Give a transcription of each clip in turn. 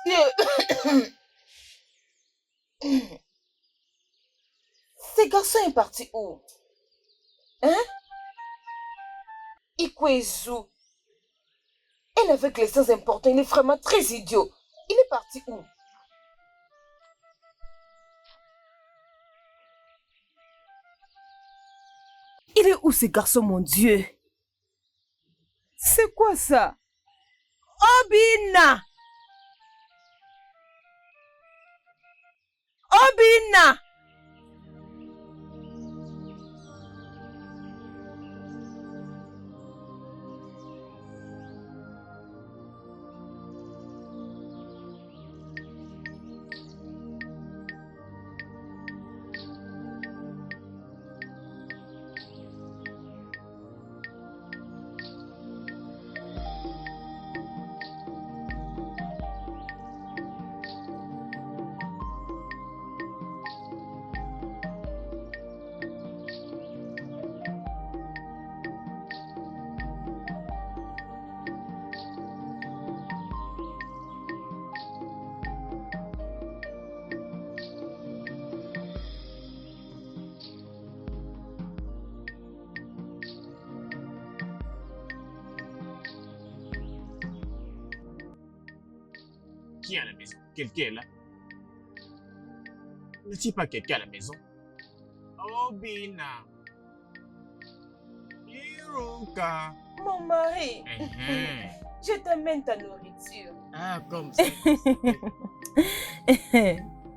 Dieu! Ce garçon est parti où? Hein? Ikwezu. Elle avec les sens importants, il est vraiment très idiot. Il est parti où? Il est où ce garçon, mon Dieu? C'est quoi ça? Obina! Obina! Qui est à la maison? Quelqu'un est là? N'est-il pas quelqu'un à la maison? Obina. Iruka. Mon mari, Mhm. je t'amène ta nourriture. Ah, comme ça.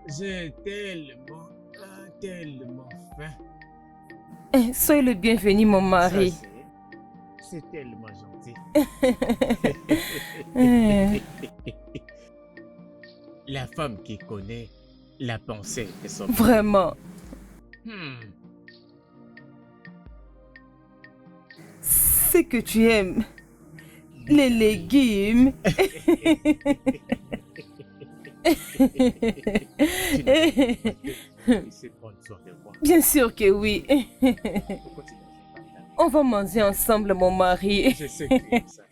J'ai tellement faim. Soyez le bienvenu, mon mari. Ça, c'est tellement gentil. La femme qui connaît la pensée de son mari. Vraiment. C'est que tu aimes les légumes. Bien sûr que oui. Pourquoi tu ne manges pas? On va manger ensemble, mon mari. Je sais que ça.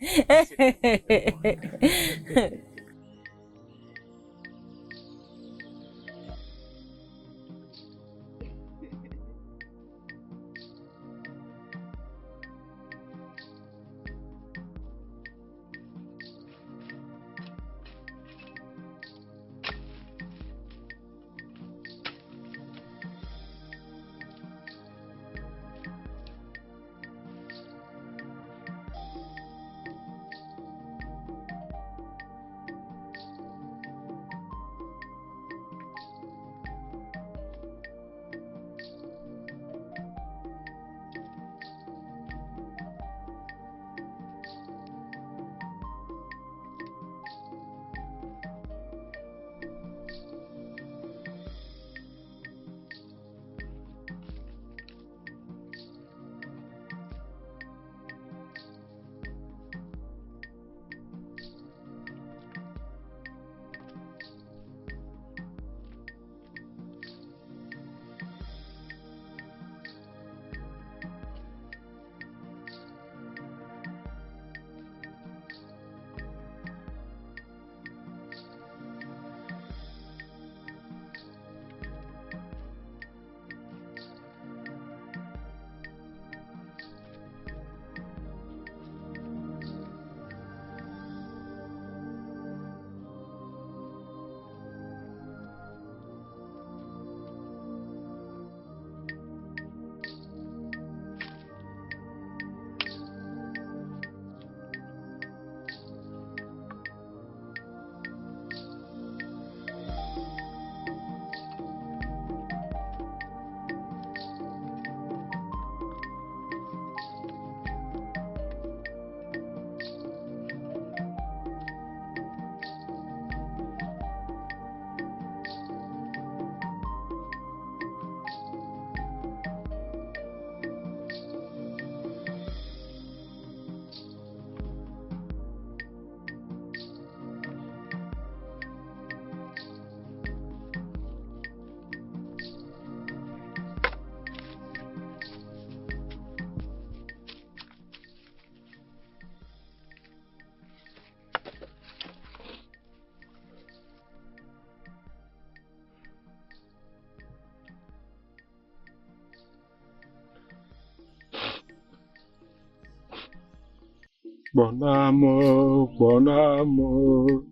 Bon amour,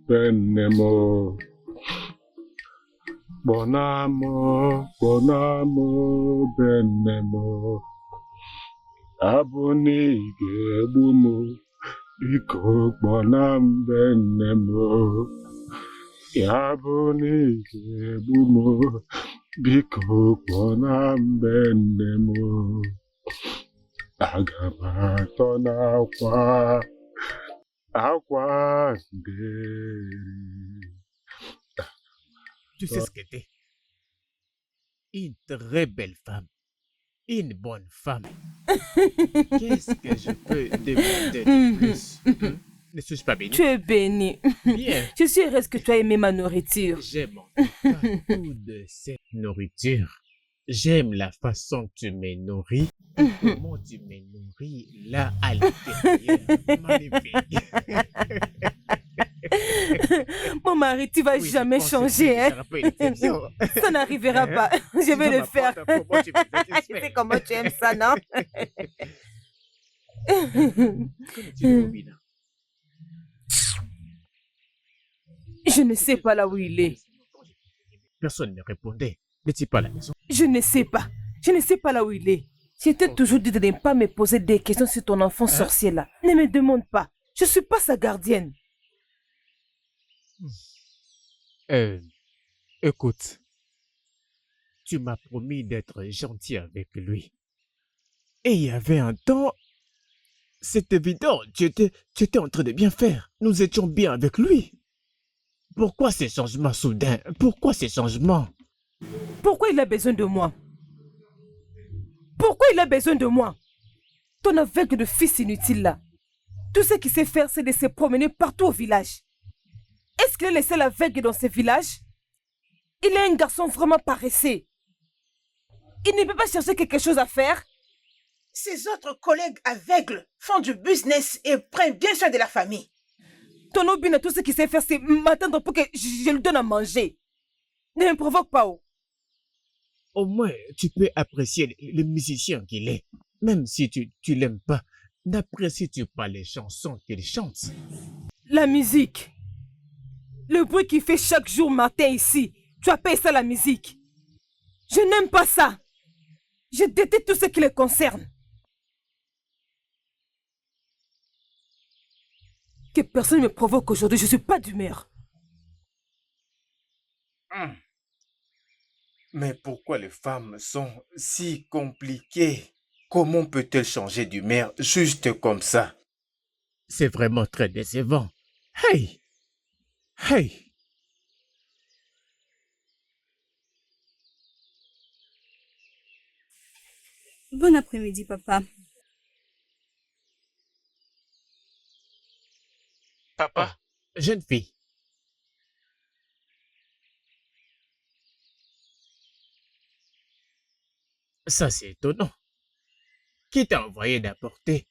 benemo. Bon amour, benemo. Abonige bumu, iko bonam benemo. Abonige bumu, biko bonam benemo. Agamatona akwa Tu sais ce que t'es? Une très belle femme. Une bonne femme. Qu'est-ce que je peux demander de plus? Ne suis-je pas béni? Tu es béni. Bien. Je suis heureuse que tu as aimé ma nourriture. J'aime en tout cas tout de cette nourriture. J'aime la façon que tu me nourris. Comment tu me nourris là à l'intérieur. Magnifique. Mon mari, tu vas Oui, je jamais pense que changer, ce hein? sera pas une exception. Ça n'arrivera pas. Je vais le faire. Comment tu me Je sais satisfais. comment tu aimes ça, non? Connais-tu le Obina? Je ne sais pas là où il est. Personne ne répondait. N'es-tu pas à la maison? Je ne sais pas. Je ne sais pas là où il est. Je t'ai toujours dit de ne pas me poser des questions sur ton enfant sorcier là. Ne me demande pas. Je ne suis pas sa gardienne. Écoute, tu m'as promis d'être gentil avec lui. Et il y avait un temps, c'est évident, tu étais en train de bien faire. Nous étions bien avec lui. Pourquoi ces changements soudains? Pourquoi ces changements? Pourquoi il a besoin de moi? Pourquoi il a besoin de moi? Ton aveugle de fils inutile là. Tout ce qu'il sait faire, c'est de se promener partout au village. Est-ce qu'il a laissé l'aveugle dans ce village? Il est un garçon vraiment paresseux. Il ne peut pas chercher quelque chose à faire. Ses autres collègues aveugles font du business et prennent bien soin de la famille. Ton Obina, tout ce qu'il sait faire, c'est m'attendre pour que je lui donne à manger. Ne me provoque pas. Oh. Au moins, tu peux apprécier le musicien qu'il est. Même si tu l'aimes pas, n'apprécies-tu pas les chansons qu'il chante? La musique. Le bruit qu'il fait chaque jour matin ici. Tu appelles ça la musique? Je n'aime pas ça. Je déteste tout ce qui le concerne. Que personne ne me provoque aujourd'hui, je ne suis pas d'humeur. Mais pourquoi les femmes sont si compliquées? Comment peut-elle changer d'humeur juste comme ça? C'est vraiment très décevant. Hey! Hey! Bon après-midi, papa. Papa, jeune fille. Ça, c'est étonnant. Qui t'a envoyé d'apporter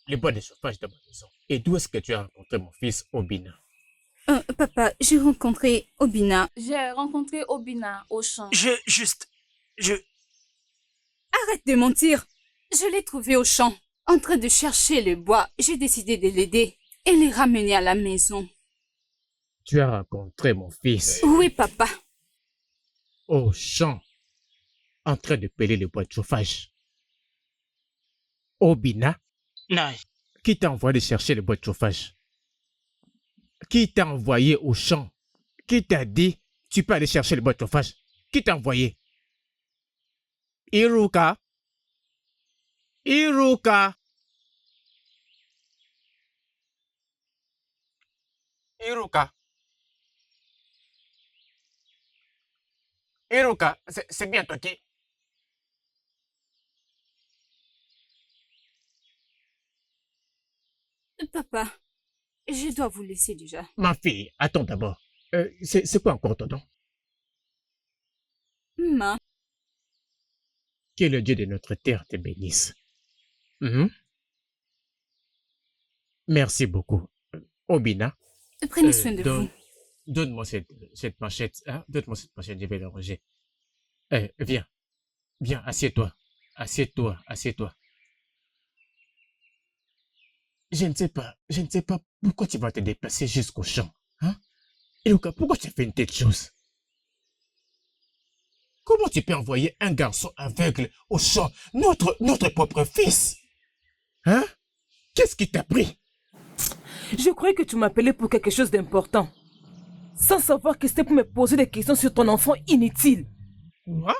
les bois de chauffage de ma maison? Et d'où est-ce que tu as rencontré mon fils Obina? Papa, j'ai rencontré Obina. J'ai rencontré Obina au champ. Arrête de mentir. Je l'ai trouvé au champ, en train de chercher le bois. J'ai décidé de l'aider et les ramener à la maison. Tu as rencontré mon fils Oui, papa. au champ, en train de peler les bois de chauffage. Obina, Non, qui t'a envoyé chercher les bois de chauffage? Qui t'a envoyé au champ? Qui t'a dit tu peux aller chercher les bois de chauffage? Qui t'a envoyé? Iruka? Iruka? Iruka? Iruka, c'est bien toi qui... Papa, je dois vous laisser déjà. Ma fille, attends d'abord. C'est quoi encore ton nom? Ma, Que le Dieu de notre terre te bénisse. Mhm. Merci beaucoup. Obina, prenez soin de vous. donne-moi cette machette. Hein? Donne-moi cette machette, je vais la ranger. Viens, viens, assieds-toi. Assieds-toi, assieds-toi. Je ne sais pas pourquoi tu vas te déplacer jusqu'au champ. Hein? Iruka, pourquoi tu as fait une telle chose? Comment tu peux envoyer un garçon aveugle au champ, notre propre fils? Hein? Qu'est-ce qui t'a pris? Je croyais que tu m'appelais pour quelque chose d'important. Sans savoir que c'était pour me poser des questions sur ton enfant inutile. Quoi?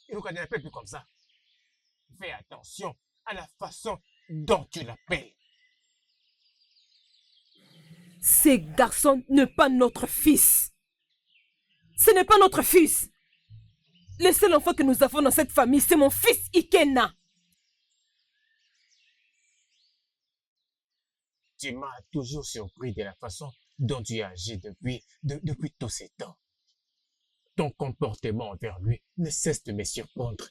Iruka, ne l'appelle plus comme ça. Fais attention à la façon dont tu l'appelles. Ce garçon n'est pas notre fils. Ce n'est pas notre fils. Le seul enfant que nous avons dans cette famille, c'est mon fils Ikena. Tu m'as toujours surpris de la façon dont tu agis depuis tous ces temps. Ton comportement envers lui ne cesse de me surprendre.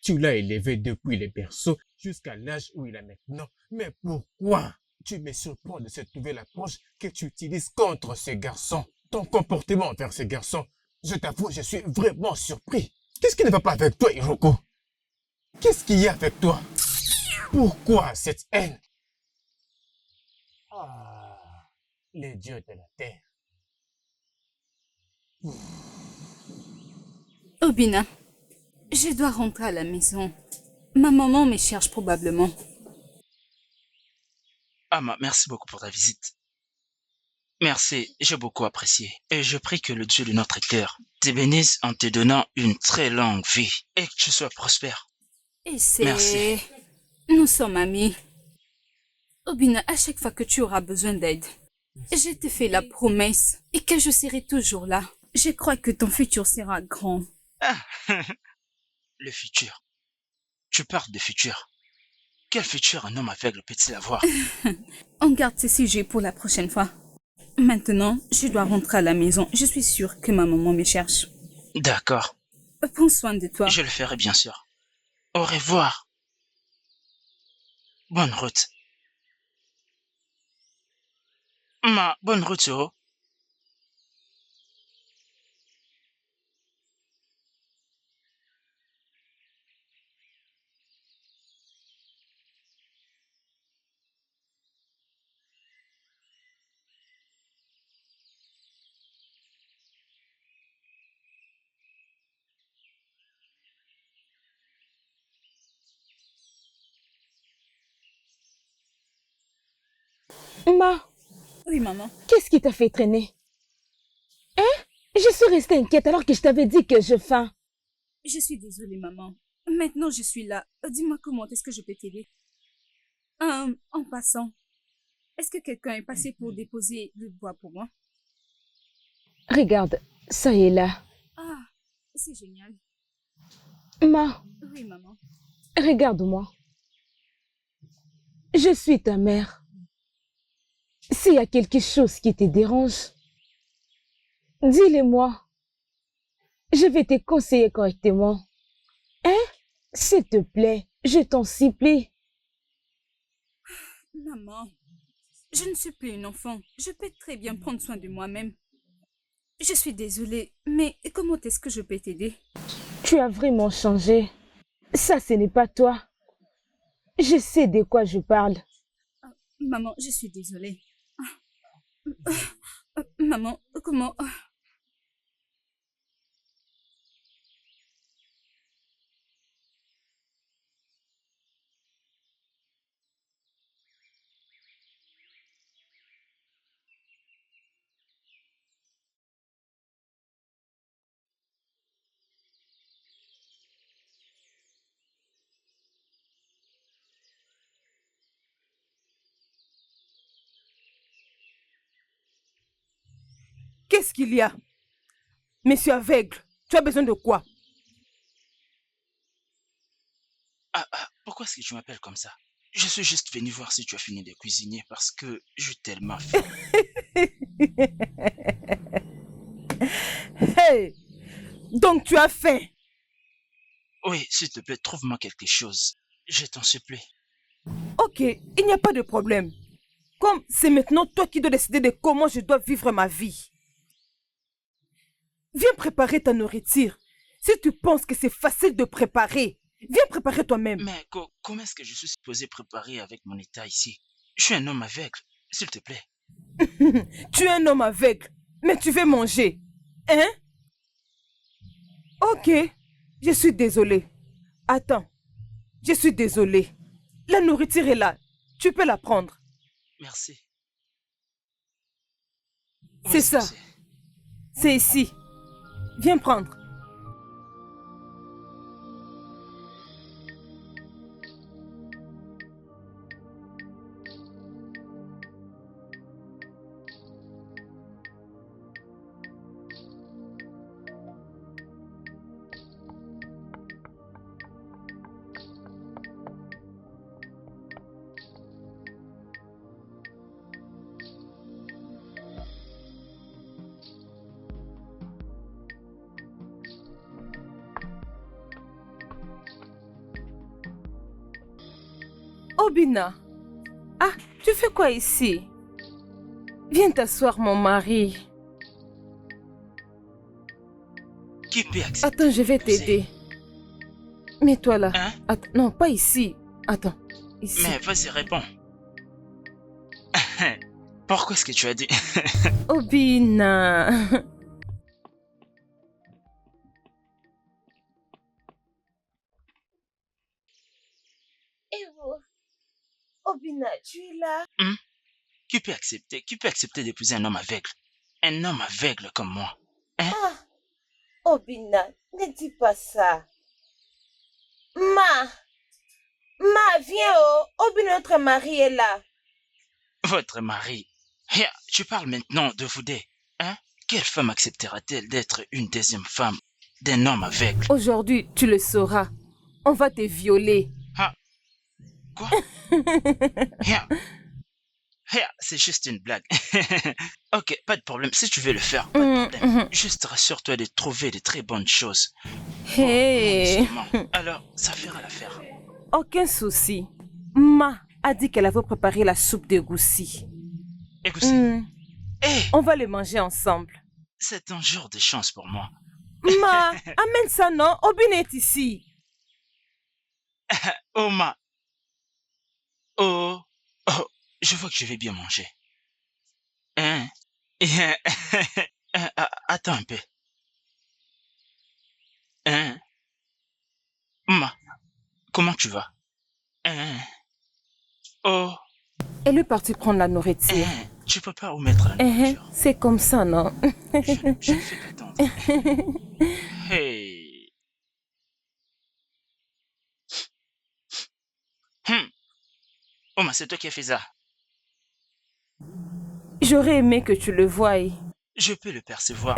Tu l'as élevé depuis le berceau jusqu'à l'âge où il a maintenant. Mais pourquoi tu me surprends de cette nouvelle approche que tu utilises contre ce garçon? Ton comportement envers ce garçon, je t'avoue, je suis vraiment surpris. Qu'est-ce qui ne va pas avec toi, Hiroko? Qu'est-ce qu'il y a avec toi? Pourquoi cette haine? Ah, les dieux de la terre. Obina, je dois rentrer à la maison. Ma maman me cherche probablement. Ama, merci beaucoup pour ta visite. Merci, j'ai beaucoup apprécié. Et je prie que le Dieu de notre cœur te bénisse en te donnant une très longue vie et que tu sois prospère. Et c'est... Merci. Nous sommes amis. Obina, à chaque fois que tu auras besoin d'aide, je te fais la promesse et que je serai toujours là. Je crois que ton futur sera grand. Ah, le futur. Tu parles de futur. Quel futur un homme aveugle peut-il avoir? On garde ce sujet pour la prochaine fois. Maintenant, je dois rentrer à la maison. Je suis sûre que ma maman me cherche. D'accord. Prends soin de toi. Je le ferai bien sûr. Au revoir. Bonne route. Bonne route, oh. Ma, Oui, maman. qu'est-ce qui t'a fait traîner? Hein? Je suis restée inquiète alors que je t'avais dit que je faim. Je suis désolée, maman. Maintenant, je suis là. Dis-moi comment est-ce que je peux t'aider? En passant, est-ce que quelqu'un est passé pour déposer le bois pour moi? Regarde, ça y est là. Ah, c'est génial. Ma, Oui, maman. regarde-moi. Je suis ta mère. S'il y a quelque chose qui te dérange, dis-le-moi. Je vais te conseiller correctement. Hein? S'il te plaît, je t'en supplie. Maman, je ne suis plus une enfant. Je peux très bien prendre soin de moi-même. Je suis désolée, mais comment est-ce que je peux t'aider? Tu as vraiment changé. Ça, ce n'est pas toi. Je sais de quoi je parle. Maman, je suis désolée. Maman, comment... Qu'est-ce qu'il y a? Monsieur aveugle, tu as besoin de quoi? Pourquoi est-ce que tu m'appelles comme ça? Je suis juste venu voir si tu as fini de cuisiner parce que j'ai tellement faim. Hey! Donc tu as faim? Oui, s'il te plaît, trouve-moi quelque chose. Je t'en supplie. Ok, il n'y a pas de problème. Comme c'est maintenant toi qui dois décider de comment je dois vivre ma vie. Viens préparer ta nourriture. Si tu penses que c'est facile de préparer Viens préparer toi-même. Mais comment est-ce que je suis supposé préparer avec mon état ici? Je suis un homme aveugle, s'il te plaît. Tu es un homme aveugle, mais tu veux manger. Hein? Ok, je suis désolée. Attends, je suis désolée. La nourriture est là. Tu peux la prendre. Merci. C'est ça. C'est ici. Viens prendre. Obina. Ah, tu fais quoi ici? Viens t'asseoir, mon mari. Qui peut accepter? Attends, je vais t'aider. Mets-toi là. Hein? Attends, non, pas ici. Attends, ici. Mais vas-y, réponds. Pourquoi est-ce que tu as dit? Obina. Et vous? Obina, tu es là? Qui peut accepter d'épouser un homme aveugle? Un homme aveugle comme moi. Hein? Ah, Obina, ne dis pas ça. Ma, viens oh. Obina, notre mari est là. Votre mari? Tu parles maintenant de vous deux. Hein? Quelle femme acceptera-t-elle d'être une deuxième femme d'un homme aveugle? Aujourd'hui, tu le sauras. On va te violer. Quoi? C'est juste une blague. Ok, pas de problème. Si tu veux le faire, pas de problème. Juste rassure-toi de trouver de très bonnes choses. Hey. Alors, ça fera l'affaire. Aucun souci. Ma a dit qu'elle avait préparé la soupe de goussi. Écoutez, On va le manger ensemble. c'est un jour de chance pour moi. Ma, amène ça non, Obina est ici. Oh, je vois que je vais bien manger. Hein? Attends un peu. Hein? Comment tu vas? Hein? Oh, Elle est partie prendre la nourriture. tu peux pas omettre la nourriture. C'est comme ça, non? Je ne fais qu'attendre. Hey. C'est toi qui as fait ça. J'aurais aimé que tu le voies. Je peux le percevoir.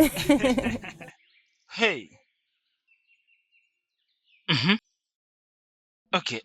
Hey. Ok.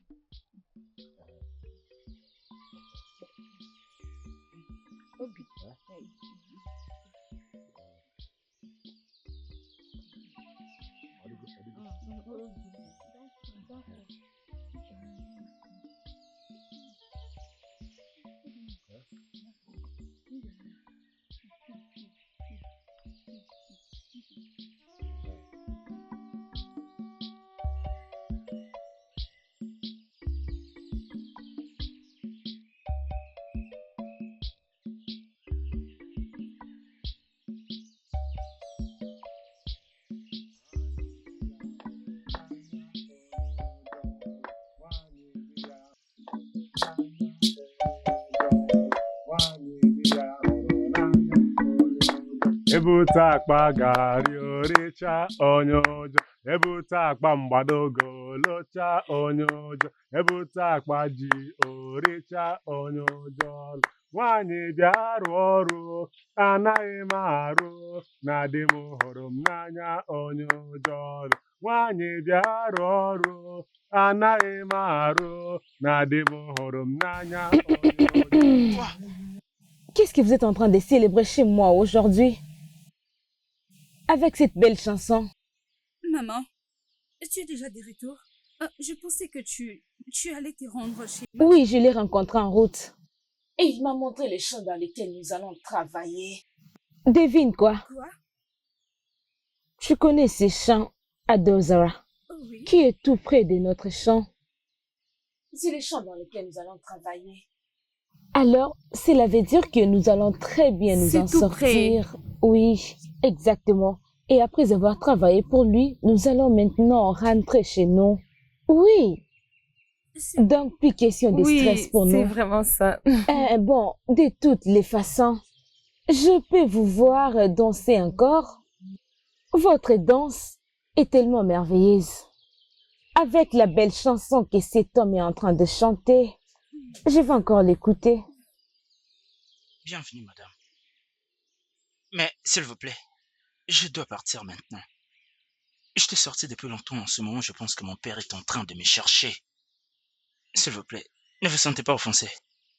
Ebute akpa gari oricha onye ụjọ, ebute akpa mgbadogo locha onye ụjọ, ebute akpa ji oricha onye ụjọ. Nwanyị bịa rụọ ọrụ anaghị m arụ, na di m hụrụ m n'anya onye ụjọ. Nwanyị bịa rụọ ọrụ anaghị m arụ, na di m hụrụ m n'anya onye ụjọ. Qu'est-ce que vous êtes en train de célébrer chez moi aujourd'hui? Avec cette belle chanson. Maman, tu es déjà de retour? Je pensais que tu allais te rendre chez moi. Oui, je l'ai rencontré en route. Et il m'a montré les champs dans lesquels nous allons travailler. Devine quoi? Quoi? Tu connais ces champs à Dozara? Oh, qui est tout près de notre champ. C'est les champs dans lesquels nous allons travailler. Alors, cela veut dire que nous allons très bien nous en sortir. Oui, exactement. Et après avoir travaillé pour lui, nous allons maintenant rentrer chez nous. Oui. Donc, plus question de stress pour nous. Oui, c'est vraiment ça. Bon, de toutes les façons, je peux vous voir danser encore. Votre danse est tellement merveilleuse. Avec la belle chanson que cet homme est en train de chanter, je vais encore l'écouter. Bienvenue, madame. Mais, s'il vous plaît, je dois partir maintenant. Je t'ai sorti depuis longtemps. En ce moment, je pense que mon père est en train de me chercher. S'il vous plaît, ne vous sentez pas offensé.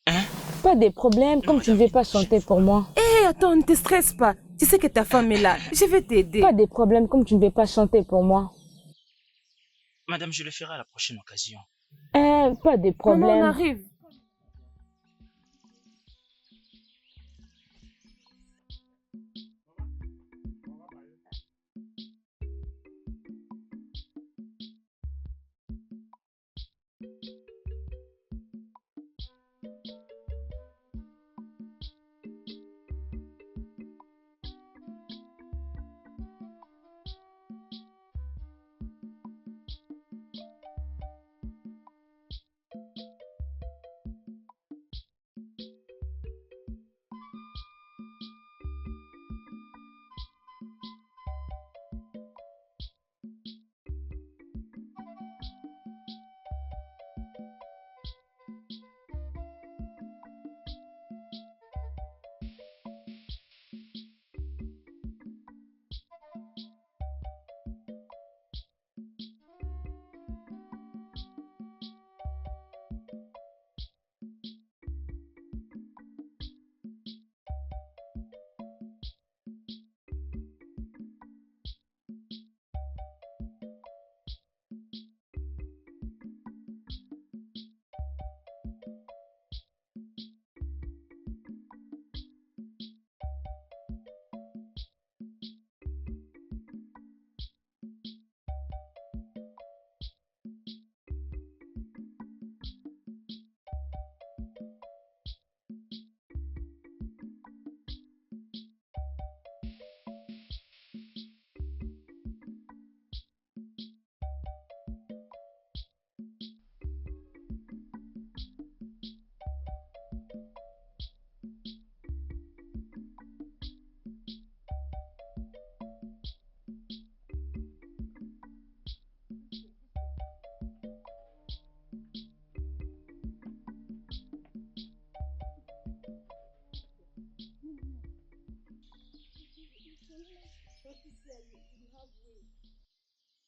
Hein? Pas de problème, comme tu ne veux pas chanter pour moi. Hé, attends, ne te stresse pas. Tu sais que ta femme est là. Je vais t'aider. Pas de problème, comme tu ne veux pas chanter pour moi. Madame, je le ferai à la prochaine occasion. Pas de problème. Maman, on arrive.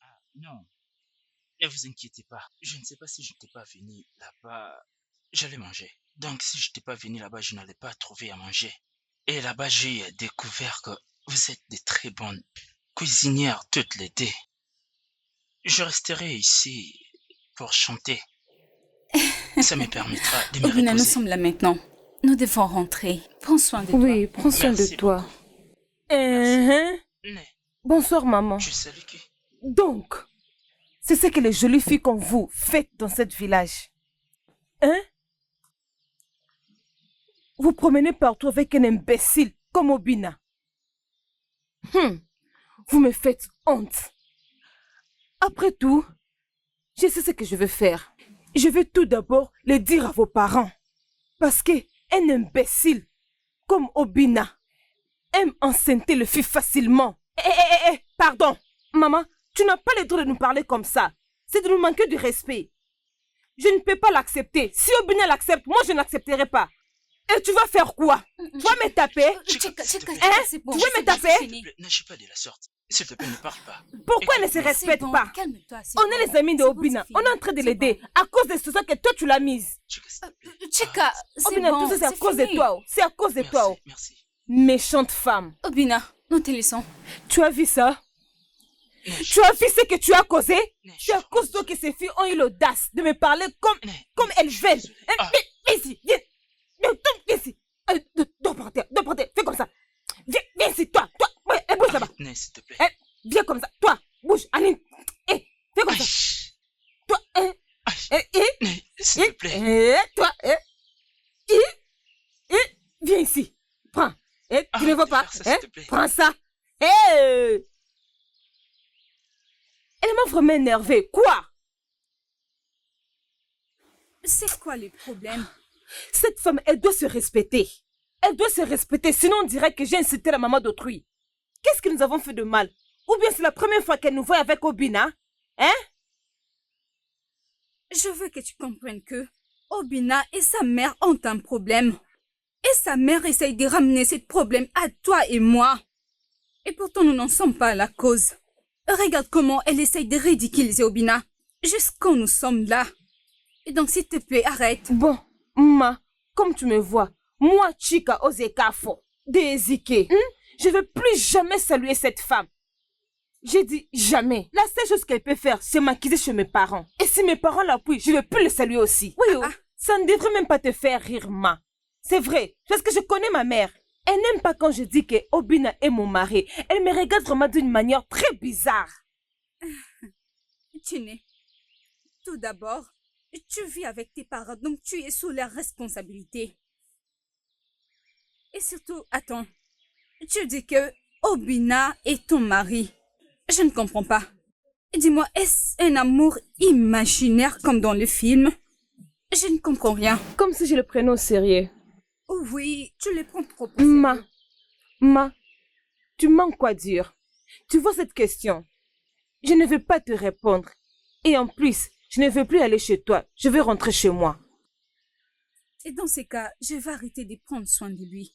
Ah, non. Ne vous inquiétez pas. Je ne sais pas si je n'étais pas venu là-bas. J'allais manger. Donc, si je n'étais pas venu là-bas, je n'allais pas trouver à manger. Et là-bas, j'ai découvert que vous êtes des très bonnes cuisinières toutes les deux. Je resterai ici pour chanter. Ça me permettra de me Obina, nous reposer. sommes là maintenant. Nous devons rentrer. Prends soin de toi. Oui, prends soin Merci de toi. Mais, Bonsoir, maman. je savais que... Donc, c'est ce que les jolies filles comme vous faites dans ce village. Hein? Vous promenez partout avec un imbécile comme Obina. Vous me faites honte. Après tout, je sais ce que je vais faire. Je vais tout d'abord le dire à vos parents. Parce qu'un imbécile comme Obina aime enceinter le fils facilement. Pardon. Maman, tu n'as pas le droit de nous parler comme ça. C'est de nous manquer du respect. Je ne peux pas l'accepter. Si Obina l'accepte, moi je n'accepterai pas. Et tu vas faire quoi? Tu vas me taper? C'est bon, Tu veux c'est me bon, taper? c'est fini. N'agis pas de la sorte. S'il te plaît, ne parle pas. Pourquoi elle ne se Écoute-moi. respecte C'est bon, pas? calme-toi, c'est On bon. est les amis de C'est bon, Obina. c'est On fini. est en train de C'est l'aider bon. à cause de ce que toi tu l'as mise. Chika, s'il te plaît. Chika, c'est Obina, bon, tout ça c'est à c'est cause de fini. toi. C'est à cause de toi. Merci, merci. Méchante femme. Obina, nous te laissons. Tu as vu ça? Neige. Tu as vu ce que tu as causé? Neige, C'est à cause de toi que ces filles ont eu l'audace de me parler comme elles veulent. Désolé. Ah. Viens ici, viens. Viens ici. Dors par terre, fais comme ça. Viens ici, toi. Ouais, bouge là-bas. Arrête, s'il te plaît. Viens comme ça, toi. Bouge, Aline. Fais comme ça. Viens ici. Prends. Eh, tu ne vois pas? Faire ça, s'il te plaît. Prends ça. Eh! Elle m'a vraiment énervée. Quoi? C'est quoi le problème? Cette femme, elle doit se respecter. Elle doit se respecter, sinon on dirait que j'ai insulté la maman d'autrui. Qu'est-ce que nous avons fait de mal? Ou bien c'est la première fois qu'elle nous voit avec Obina? Hein? Je veux que tu comprennes que Obina et sa mère ont un problème. Et sa mère essaye de ramener ce problème à toi et moi. Et pourtant, nous n'en sommes pas à la cause. Regarde comment elle essaye de ridiculiser Obina. Jusqu'où nous sommes là. Et donc, s'il te plaît, arrête. Bon, ma, comme tu me vois, moi, Chika Ozekafo, Dezike, je ne vais plus jamais saluer cette femme. J'ai dit jamais. La seule chose qu'elle peut faire, c'est m'acquiser chez mes parents. Et si mes parents l'appuient, je ne vais plus le saluer aussi. Oui, ça ne devrait même pas te faire rire, ma. C'est vrai, parce que je connais ma mère. Elle n'aime pas quand je dis que Obina est mon mari. Elle me regarde vraiment d'une manière très bizarre. Tine, tout d'abord, tu vis avec tes parents, donc tu es sous leur responsabilité. Et surtout, attends, tu dis que Obina est ton mari. Je ne comprends pas. Dis-moi, est-ce un amour imaginaire comme dans le film? Je ne comprends rien. Comme si je le prenais au sérieux. Oui, tu le prends trop au sérieux. Ma, tu manques quoi dire? Tu vois cette question? Je ne veux pas te répondre. Et en plus, je ne veux plus aller chez toi. Je veux rentrer chez moi. Et dans ces cas, je vais arrêter de prendre soin de lui.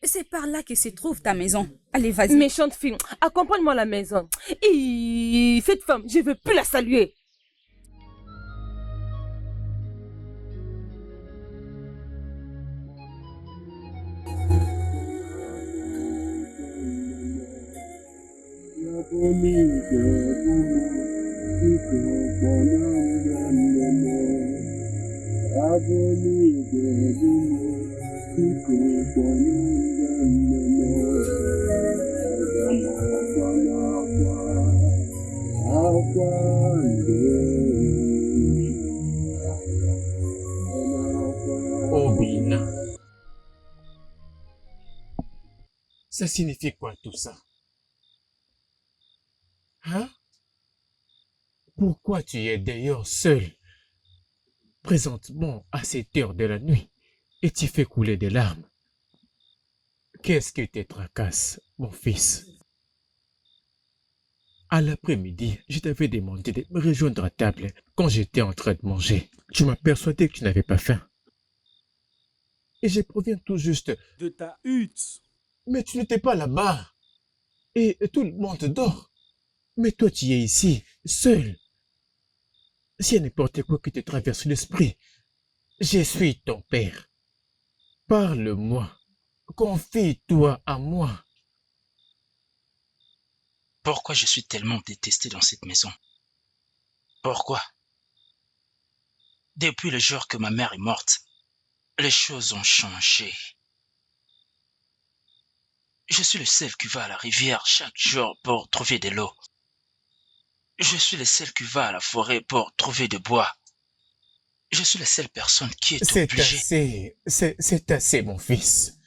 C'est par là que se trouve ta maison. Allez, vas-y. Méchante fille, accompagne-moi à la maison. Et cette femme, je ne veux plus la saluer. Obina. Ça signifie quoi tout ça? Hein? Pourquoi tu es d'ailleurs seul, présentement à cette heure de la nuit, et tu fais couler des larmes? Qu'est-ce qui te tracasse, mon fils? À l'après-midi, je t'avais demandé de me rejoindre à table quand j'étais en train de manger. Tu m'as persuadé que tu n'avais pas faim. Et je proviens tout juste de ta hutte. Mais tu n'étais pas là-bas. Et tout le monde dort. Mais toi, tu es ici, seul. S'il y a n'importe quoi qui te traverse l'esprit, je suis ton père. Parle-moi. Confie-toi à moi. Pourquoi je suis tellement détesté dans cette maison? Pourquoi? Depuis le jour que ma mère est morte, les choses ont changé. Je suis le seul qui va à la rivière chaque jour pour trouver de l'eau. Je suis le seul qui va à la forêt pour trouver du bois. Je suis la seule personne qui est obligée. C'est assez, mon fils.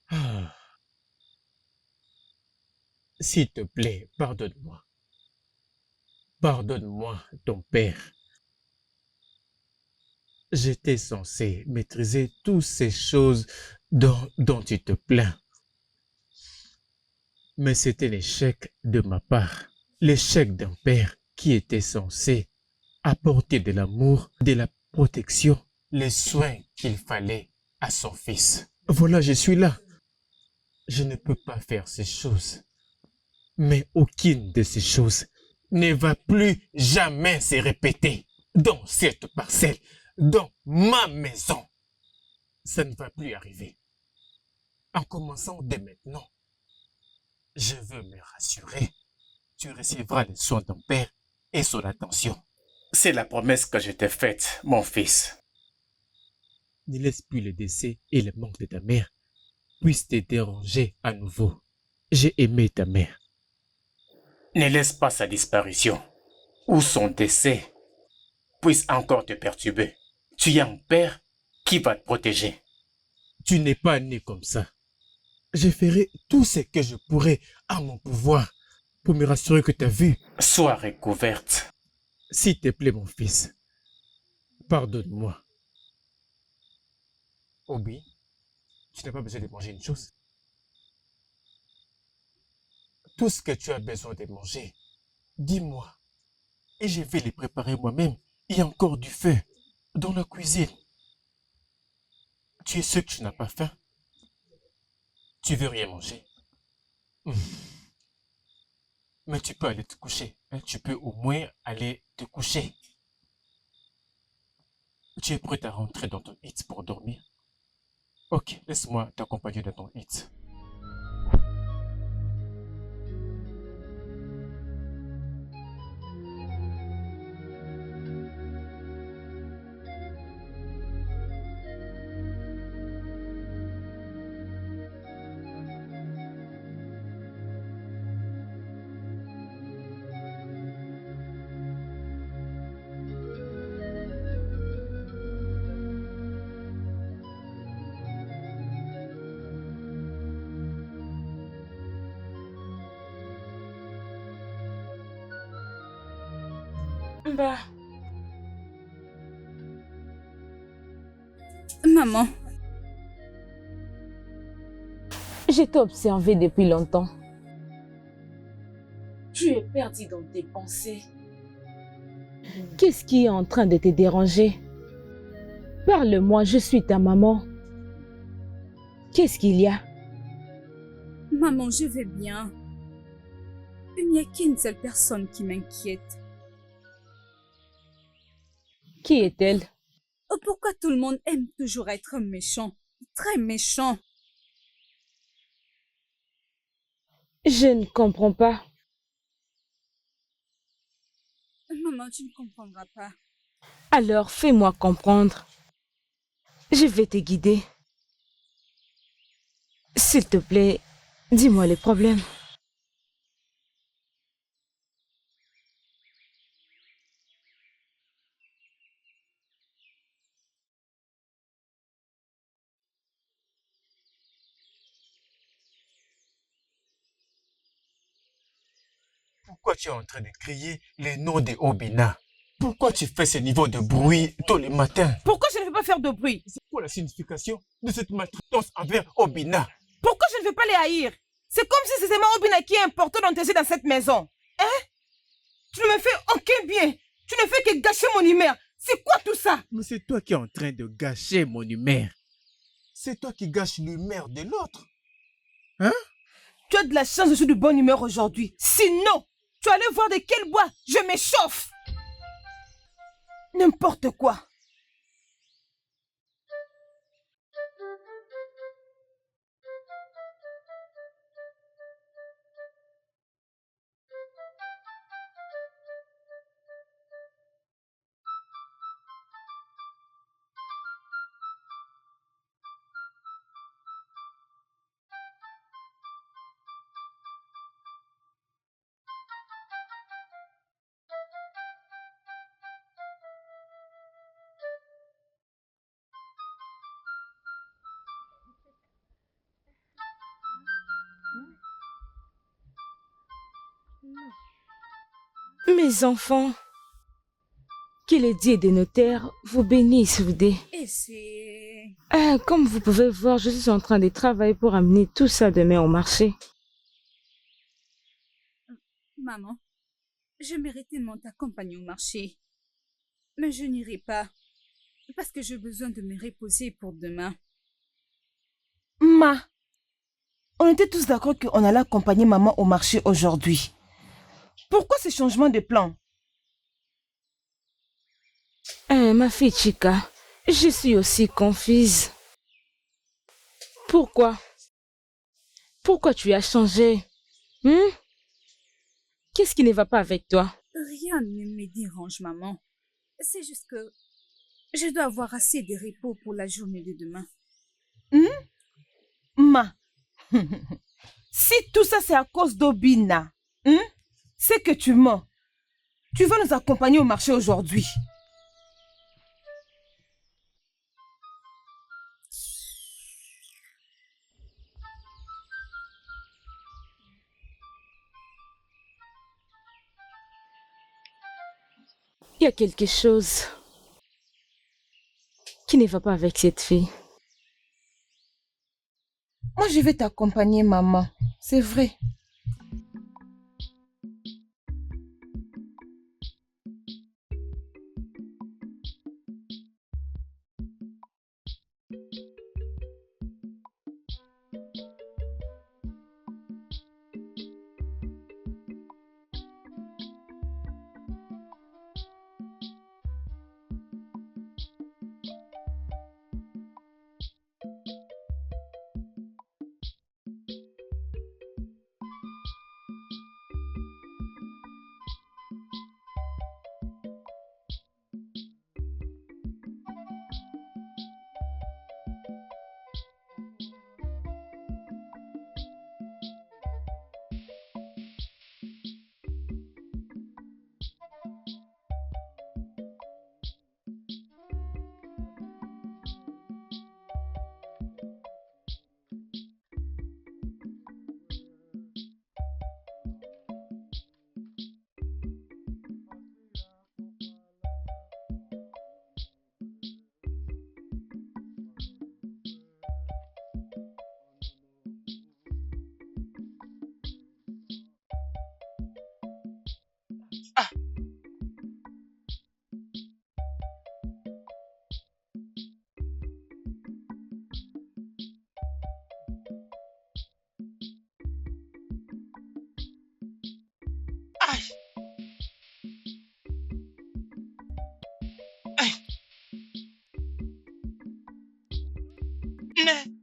Ah. S'il te plaît, pardonne-moi. Pardonne-moi, ton père. J'étais censé maîtriser toutes ces choses dont tu te plains. Mais c'était l'échec de ma part. L'échec d'un père qui était censé apporter de l'amour, de la protection, les soins qu'il fallait à son fils. Voilà, je suis là. Je ne peux pas faire ces choses. Mais aucune de ces choses ne va plus jamais se répéter dans cette parcelle, dans ma maison. Ça ne va plus arriver. En commençant dès maintenant, je veux me rassurer. Tu recevras les soins de ton père et son attention. C'est la promesse que je t'ai faite, mon fils. Ne laisse plus le décès et le manque de ta mère puissent te déranger à nouveau. J'ai aimé ta mère. Ne laisse pas sa disparition ou son décès puisse encore te perturber. Tu es un père Qui va te protéger? Tu n'es pas né comme ça. Je ferai tout ce que je pourrai à mon pouvoir pour me rassurer que ta vue. Sois recouverte. S'il te plaît, mon fils, pardonne-moi. Obi, tu n'as pas besoin de manger une chose. Tout ce que tu as besoin de manger, dis-moi. Et je vais les préparer moi-même. Il y a encore du feu dans la cuisine. Tu es sûr que tu n'as pas faim? Tu veux rien manger? Mais tu peux aller te coucher. Hein? Tu peux au moins aller te coucher. Tu es prêt à rentrer dans ton hit pour dormir? Ok, laisse-moi t'accompagner dans ton hit. Bah, Maman, je t'ai observé depuis longtemps. Tu es perdu dans tes pensées. Qu'est-ce qui est en train de te déranger? Parle-moi, je suis ta maman. Qu'est-ce qu'il y a? maman, je vais bien. Il n'y a qu'une seule personne qui m'inquiète. Qui est-elle? Pourquoi tout le monde aime toujours être méchant? Très méchant. Je ne comprends pas. Maman, tu ne comprendras pas. Alors fais-moi comprendre. Je vais te guider. S'il te plaît, dis-moi les problèmes. Pourquoi tu es en train de crier les noms de Obina? Pourquoi tu fais ce niveau de bruit tous les matins? Pourquoi je ne veux pas faire de bruit? C'est quoi la signification de cette maltraitance envers Obina? Pourquoi je ne veux pas les haïr? C'est comme si c'est seulement Obina qui est important d'entrer dans cette maison. Hein? Tu ne me fais aucun bien. Tu ne fais que gâcher mon humeur. C'est quoi tout ça? Mais c'est toi qui es en train de gâcher mon humeur. C'est toi qui gâches l'humeur de l'autre. Hein? Tu as de la chance, je suis de bonne humeur aujourd'hui. Sinon, tu allais voir de quel bois je m'échauffe. N'importe quoi. Mes enfants, que les dieux des notaires vous bénissent, vous deux. Et c'est... Comme vous pouvez voir, je suis en train de travailler pour amener tout ça demain au marché. Maman, j'aimerais tellement t'accompagner au marché. Mais je n'irai pas. Parce que j'ai besoin de me reposer pour demain. Ma, on était tous d'accord qu'on allait accompagner maman au marché aujourd'hui. Pourquoi ce changement de plan? Ma fille Chika, je suis aussi confuse. Pourquoi? Pourquoi tu as changé? Qu'est-ce qui ne va pas avec toi? Rien ne me dérange, maman. C'est juste que je dois avoir assez de repos pour la journée de demain. Ma, si tout ça c'est à cause d'Obina, c'est que tu mens. Tu vas nous accompagner au marché aujourd'hui. y a quelque chose qui ne va pas avec cette fille. Moi, je vais t'accompagner, maman. C'est vrai. Aïe! Aïe! Ne!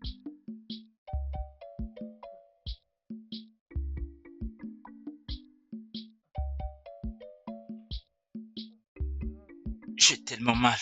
J'ai tellement mal.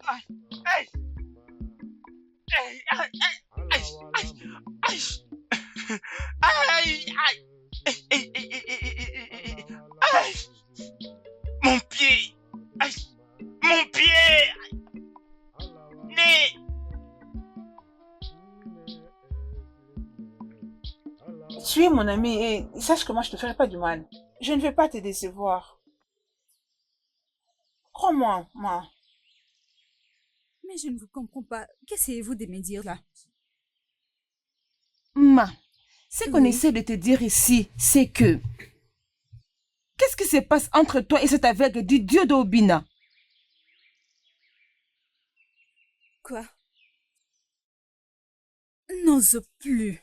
Aïe, aïe, aïe, aïe, aïe, aïe, aïe, aïe, aïe, aïe, aïe, aïe, mon pied, aïe, mon pied, né. Tu es mon ami et sache que moi je te ferai pas du mal. Je ne vais pas te décevoir. Crois-moi, moi. Mais je ne vous comprends pas. Qu'essayez-vous de me dire là? Ma, ce qu'on Oui. essaie de te dire ici, c'est que... Qu'est-ce qui se passe entre toi et cet aveugle du dieu d'Obina? Quoi? N'ose plus.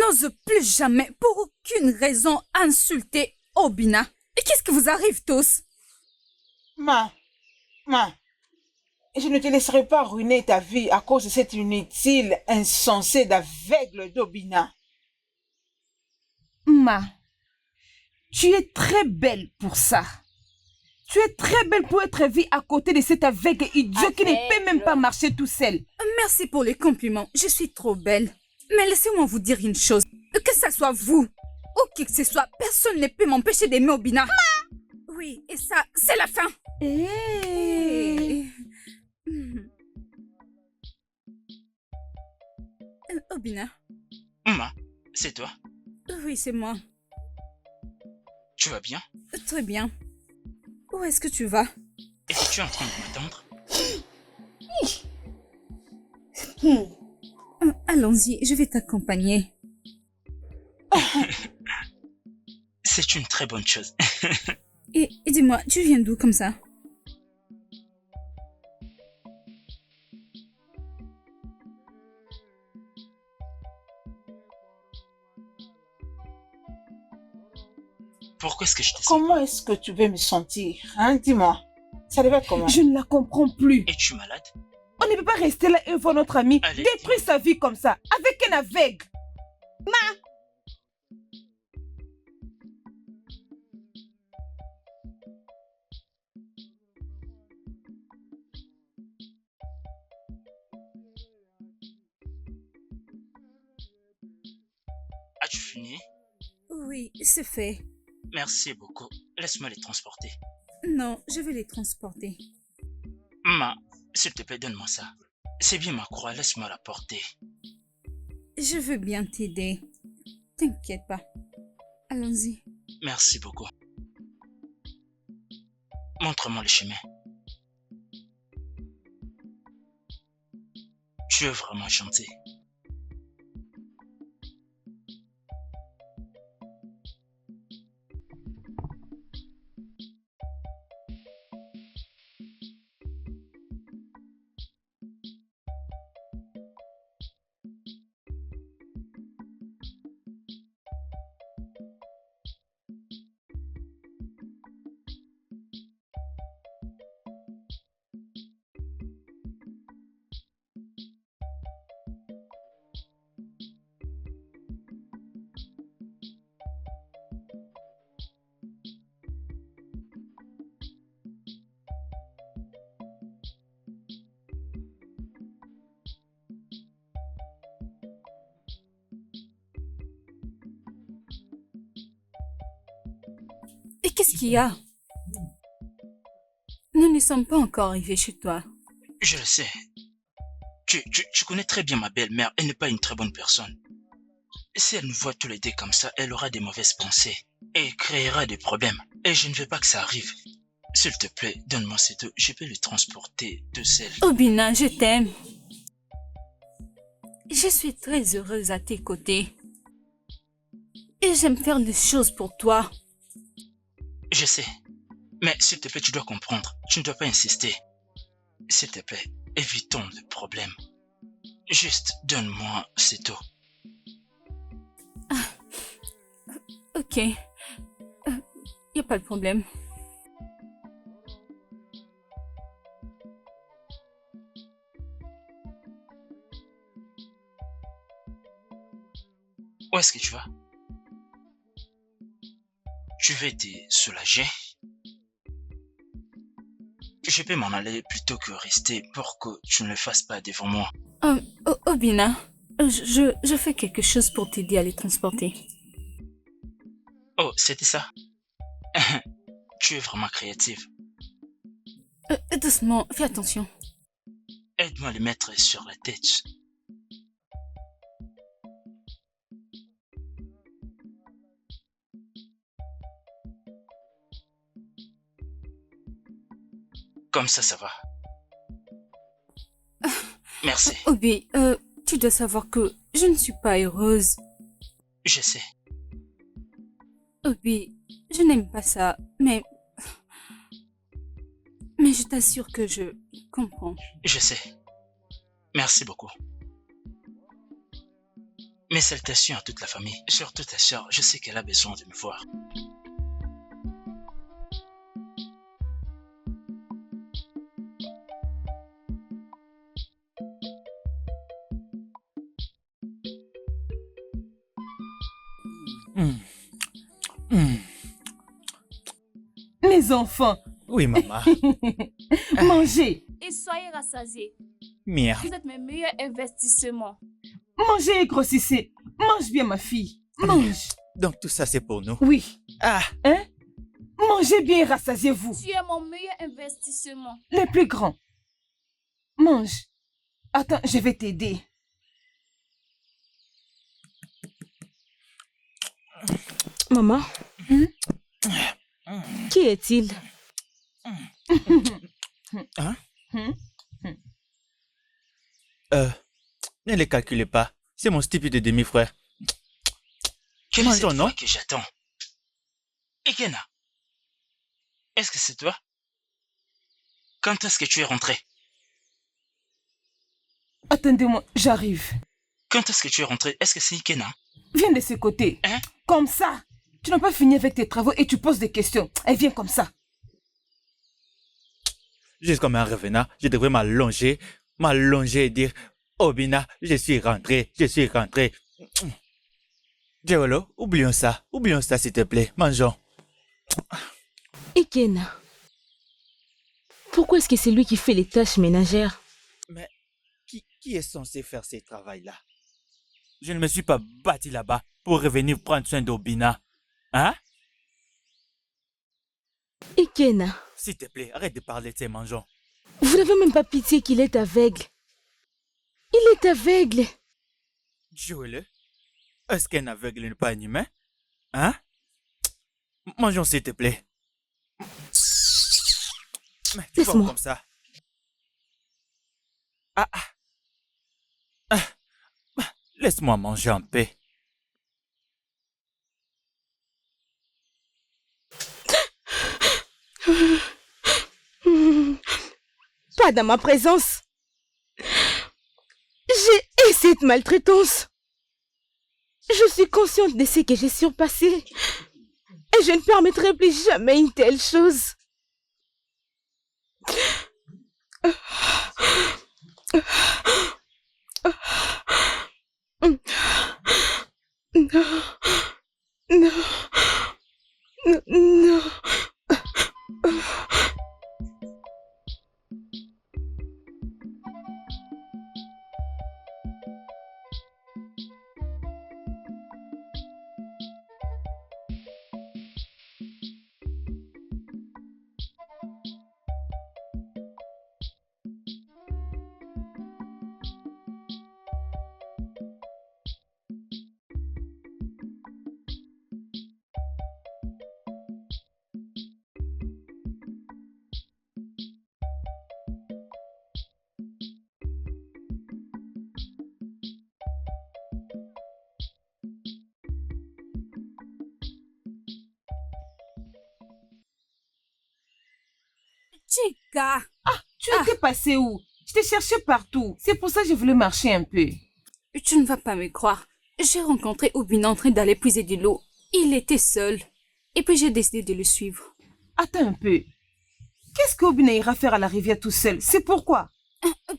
N'ose plus jamais, pour aucune raison, insulter Obina. Et qu'est-ce qui vous arrive tous? Ma, je ne te laisserai pas ruiner ta vie à cause de cette inutile, insensée d'aveugle d'Obina. Ma, tu es très belle pour ça. Tu es très belle pour être vue à côté de cet aveugle idiot qui ne peut même pas marcher tout seul. Merci pour les compliments. Je suis trop belle. Mais laissez-moi vous dire une chose. Que ce soit vous ou qui que ce soit, personne ne peut m'empêcher d'aimer Obina. Oui, et ça, c'est la fin. Obina. Ma, c'est toi? Oui, c'est moi. Tu vas bien? Très bien. Où est-ce que tu vas? Est-ce que tu es en train de m'attendre? Allons-y, je vais t'accompagner. C'est une très bonne chose. Et dis-moi, tu viens d'où comme ça? Pourquoi est-ce que je te sens? Comment est-ce que tu veux me sentir, hein? Dis-moi. Ça devait être comment? Je ne la comprends plus. Es-tu malade? On ne peut pas rester là et voir notre ami Allez, détruire sa vie comme ça, avec un aveugle. As-tu fini? Oui, c'est fait. Merci beaucoup. Laisse-moi les transporter. Non, je vais les transporter. Ma, s'il te plaît, donne-moi ça. C'est bien ma croix, laisse-moi la porter. Je veux bien t'aider. T'inquiète pas. Allons-y. Merci beaucoup. Montre-moi le chemin. Tu es vraiment gentil. Et qu'est-ce qu'il y a? Nous ne sommes pas encore arrivés chez toi. Je le sais. Tu connais très bien ma belle-mère, elle n'est pas une très bonne personne. Si elle nous voit tous les deux comme ça, elle aura des mauvaises pensées et créera des problèmes. Et je ne veux pas que ça arrive. S'il te plaît, donne-moi ces deux, je peux les transporter de celle. Obina, je t'aime. Je suis très heureuse à tes côtés. Et j'aime faire des choses pour toi. Je sais. Mais s'il te plaît, tu dois comprendre. Tu ne dois pas insister. S'il te plaît, évitons le problème. Juste donne-moi c'est tout. Ok. Y a pas de problème. Où est-ce que tu vas? Tu veux te soulager? Je je peux m'en aller plutôt que rester pour que tu ne le fasses pas devant moi. Obina, je fais quelque chose pour t'aider à les transporter. Oh, c'était ça. Tu es vraiment créative. Doucement, fais attention. Aide-moi à les mettre sur la tête. Comme ça va. Merci. Obi, tu dois savoir que je ne suis pas heureuse. Je sais. Obi, je n'aime pas ça, mais je t'assure que je comprends. Je sais. Merci beaucoup. Mes salutations à toute la famille, surtout ta sœur, je sais qu'elle a besoin de me voir. Les enfants, Oui, maman. mangez. Et soyez rassasiés. Mia. Vous êtes mes meilleurs investissements. Mangez et grossissez. Mange bien, ma fille. Mange. Donc tout ça, c'est pour nous. Oui. Ah, Hein? Mangez bien et rassasiez-vous. Tu es mon meilleur investissement. Les plus grands. Mange. Attends, je vais t'aider. Maman, qui est-il? hein? Ne les calculez pas. C'est mon stupide demi-frère. Quelle est cette Mangeons, non? voix que j'attends? Ekena, est-ce que c'est toi? Quand est-ce que tu es rentré? Attendez-moi, j'arrive. Quand est-ce que tu es rentré? Est-ce que c'est Ekena? Viens de ce côté. Hein? Comme ça. Tu n'as pas fini avec tes travaux et tu poses des questions. Elle vient comme ça. Juste comme un revenant, je devrais m'allonger et dire Obina, je suis rentré. Diolo, oublions ça, s'il te plaît. Mangeons. Ekena. Pourquoi est-ce que c'est lui qui fait les tâches ménagères? Mais qui est censé faire ces travails-là? Je ne me suis pas bâti là-bas pour revenir prendre soin d'Obina. Hein? Ekena, S'il te plaît, arrête de parler de ces mangeons. vous n'avez même pas pitié qu'il est aveugle. Il est aveugle. Joël, est-ce qu'un aveugle n'est pas un humain? Hein? Mangeons, s'il te plaît. Mais tu vois Laisse-moi. comme ça. Laisse-moi manger en paix. Pas dans ma présence. J'ai haï cette maltraitance. Je suis consciente de ce que j'ai surpassé. Et je ne permettrai plus jamais une telle chose. Non. Non. Non. Chica, Tu étais passé où? Je t'ai cherché partout. C'est pour ça que je voulais marcher un peu. tu ne vas pas me croire. J'ai rencontré Obina en train d'aller puiser de l'eau. Il était seul. Et puis j'ai décidé de le suivre. Attends un peu. Qu'est-ce qu'Obina ira faire à la rivière tout seul? C'est pourquoi?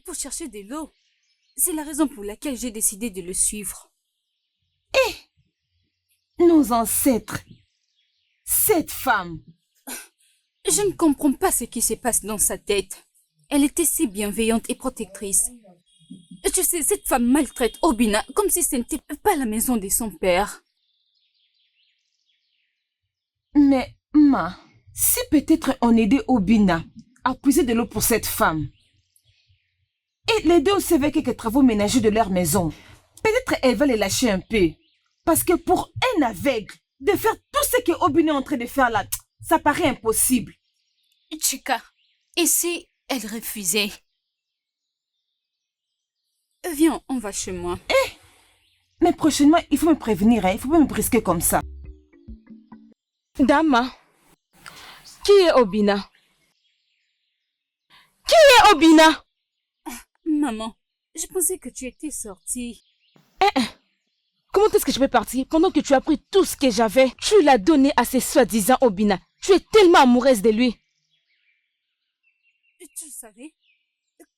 Pour chercher de l'eau. C'est la raison pour laquelle j'ai décidé de le suivre. Nos ancêtres. Cette femme. Je ne comprends pas ce qui se passe dans sa tête. Elle était si bienveillante et protectrice. Tu sais, cette femme maltraite Obina comme si ce n'était pas la maison de son père. Mais, Ma, si peut-être on aidait Obina à puiser de l'eau pour cette femme et l'aider aussi avec quelques travaux ménagers de leur maison, peut-être elle va les lâcher un peu. Parce que pour un aveugle, de faire tout ce que Obina est en train de faire là, ça paraît impossible. Chika, et si elle refusait? Viens, on va chez moi. Mais prochainement, il faut me prévenir, hein. Il faut pas me brisquer comme ça. Dama, qui est Obina? Qui est Obina? Maman, je pensais que tu étais sortie. Comment est-ce que je peux partir pendant que tu as pris tout ce que j'avais? Tu l'as donné à ces soi-disant Obina. Tu es tellement amoureuse de lui. Tu savais?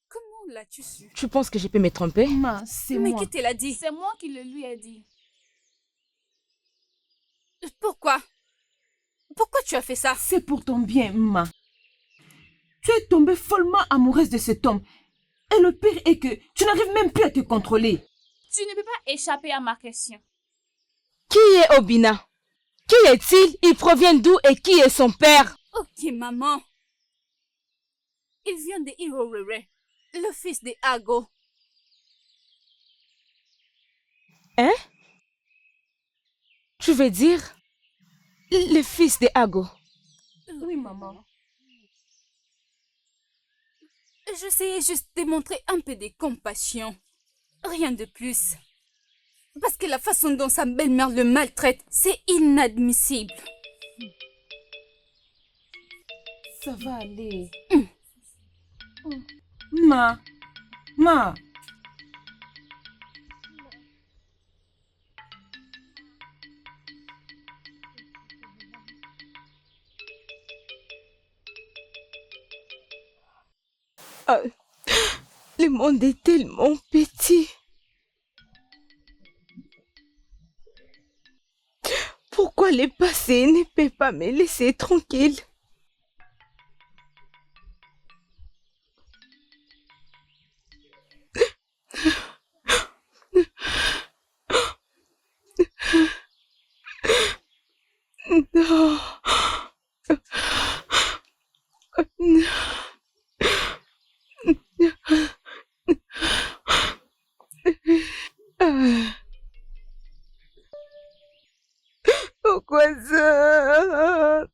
Comment l'as-tu su? Tu penses que je peux me tromper? Ma, c'est Mais moi. qui te l'a dit? C'est moi qui le lui ai dit. Pourquoi? Pourquoi tu as fait ça? C'est pour ton bien, Ma. Tu es tombée follement amoureuse de cet homme. Et le pire est que tu n'arrives même plus à te contrôler. Tu ne peux pas échapper à ma question. Qui est Obina? Qui est-il? Il provient d'où et qui est son père? Ok, maman. Il vient de Hirorere, le fils de Ago. Hein? Tu veux dire le fils de Ago? Oui, maman. J'essayais juste de montrer un peu de compassion. Rien de plus. Parce que la façon dont sa belle-mère le maltraite, c'est inadmissible. Ça va aller. Ma. Ah, le monde est tellement petit. Pourquoi le passé ne peut pas me laisser tranquille? Non. Pourquoi ça?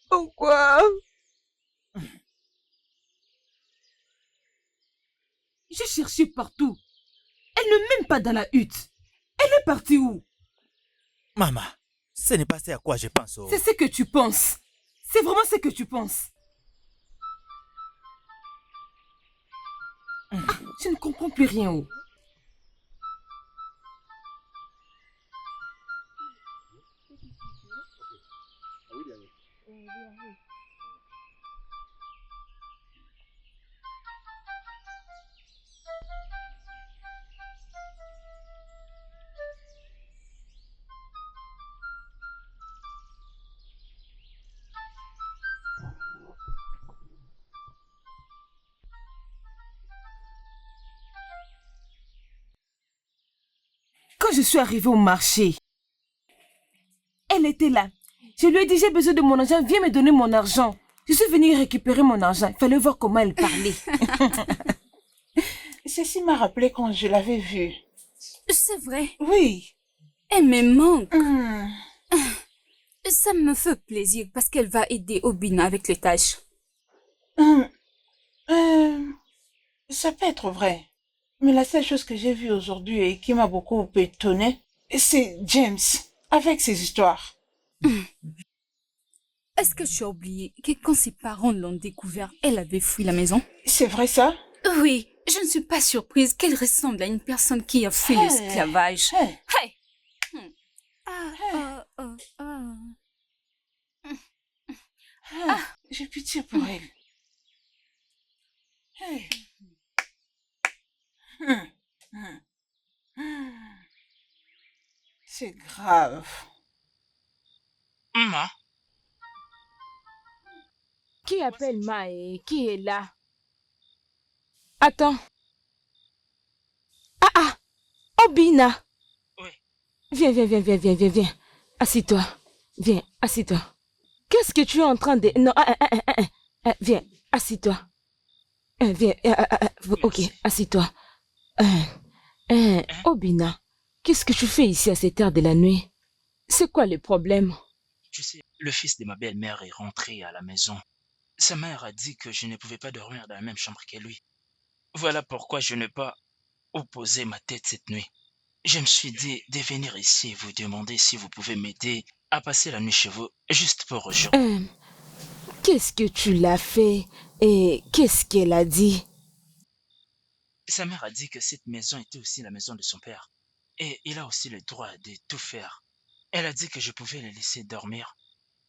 Pourquoi? J'ai cherché partout. Elle n'est même pas dans la hutte. Elle est partie où? Maman, ce n'est pas ce à quoi je pense. C'est ce que tu penses. C'est vraiment ce que tu penses. Je ne comprends plus rien. Oh. Quand je suis arrivée au marché, elle était là. Je lui ai dit, j'ai besoin de mon argent, viens me donner mon argent. Je suis venue récupérer mon argent. Il fallait voir comment elle parlait. Ceci m'a rappelé quand je l'avais vue. C'est vrai. Oui. Elle me manque. Ça me fait plaisir parce qu'elle va aider Obina avec les tâches. Ça peut être vrai. Mais la seule chose que j'ai vue aujourd'hui et qui m'a beaucoup étonnée, c'est James, avec ses histoires. Est-ce que tu as oublié que quand ses parents l'ont découvert, elle avait fui la maison? C'est vrai ça? Oui, je ne suis pas surprise qu'elle ressemble à une personne qui a fui l'esclavage. Hey. J'ai pitié pour elle. Hey. C'est grave. Maman, Qui appelle Mae? Qui est là? Attends. Ah! Obina! Oui. Viens. Assis-toi. Viens, assis-toi. Qu'est-ce que tu es en train de... Non, viens, assis-toi. Viens, ok, assis-toi. Obina, qu'est-ce que tu fais ici à cette heure de la nuit? C'est quoi le problème? Tu sais, le fils de ma belle-mère est rentré à la maison. Sa mère a dit que je ne pouvais pas dormir dans la même chambre que lui. Voilà pourquoi je n'ai pas opposé ma tête cette nuit. Je me suis dit de venir ici et vous demander si vous pouvez m'aider à passer la nuit chez vous, juste pour aujourd'hui. Qu'est-ce que tu l'as fait et qu'est-ce qu'elle a dit? Sa mère a dit que cette maison était aussi la maison de son père. Et il a aussi le droit de tout faire. Elle a dit que je pouvais le laisser dormir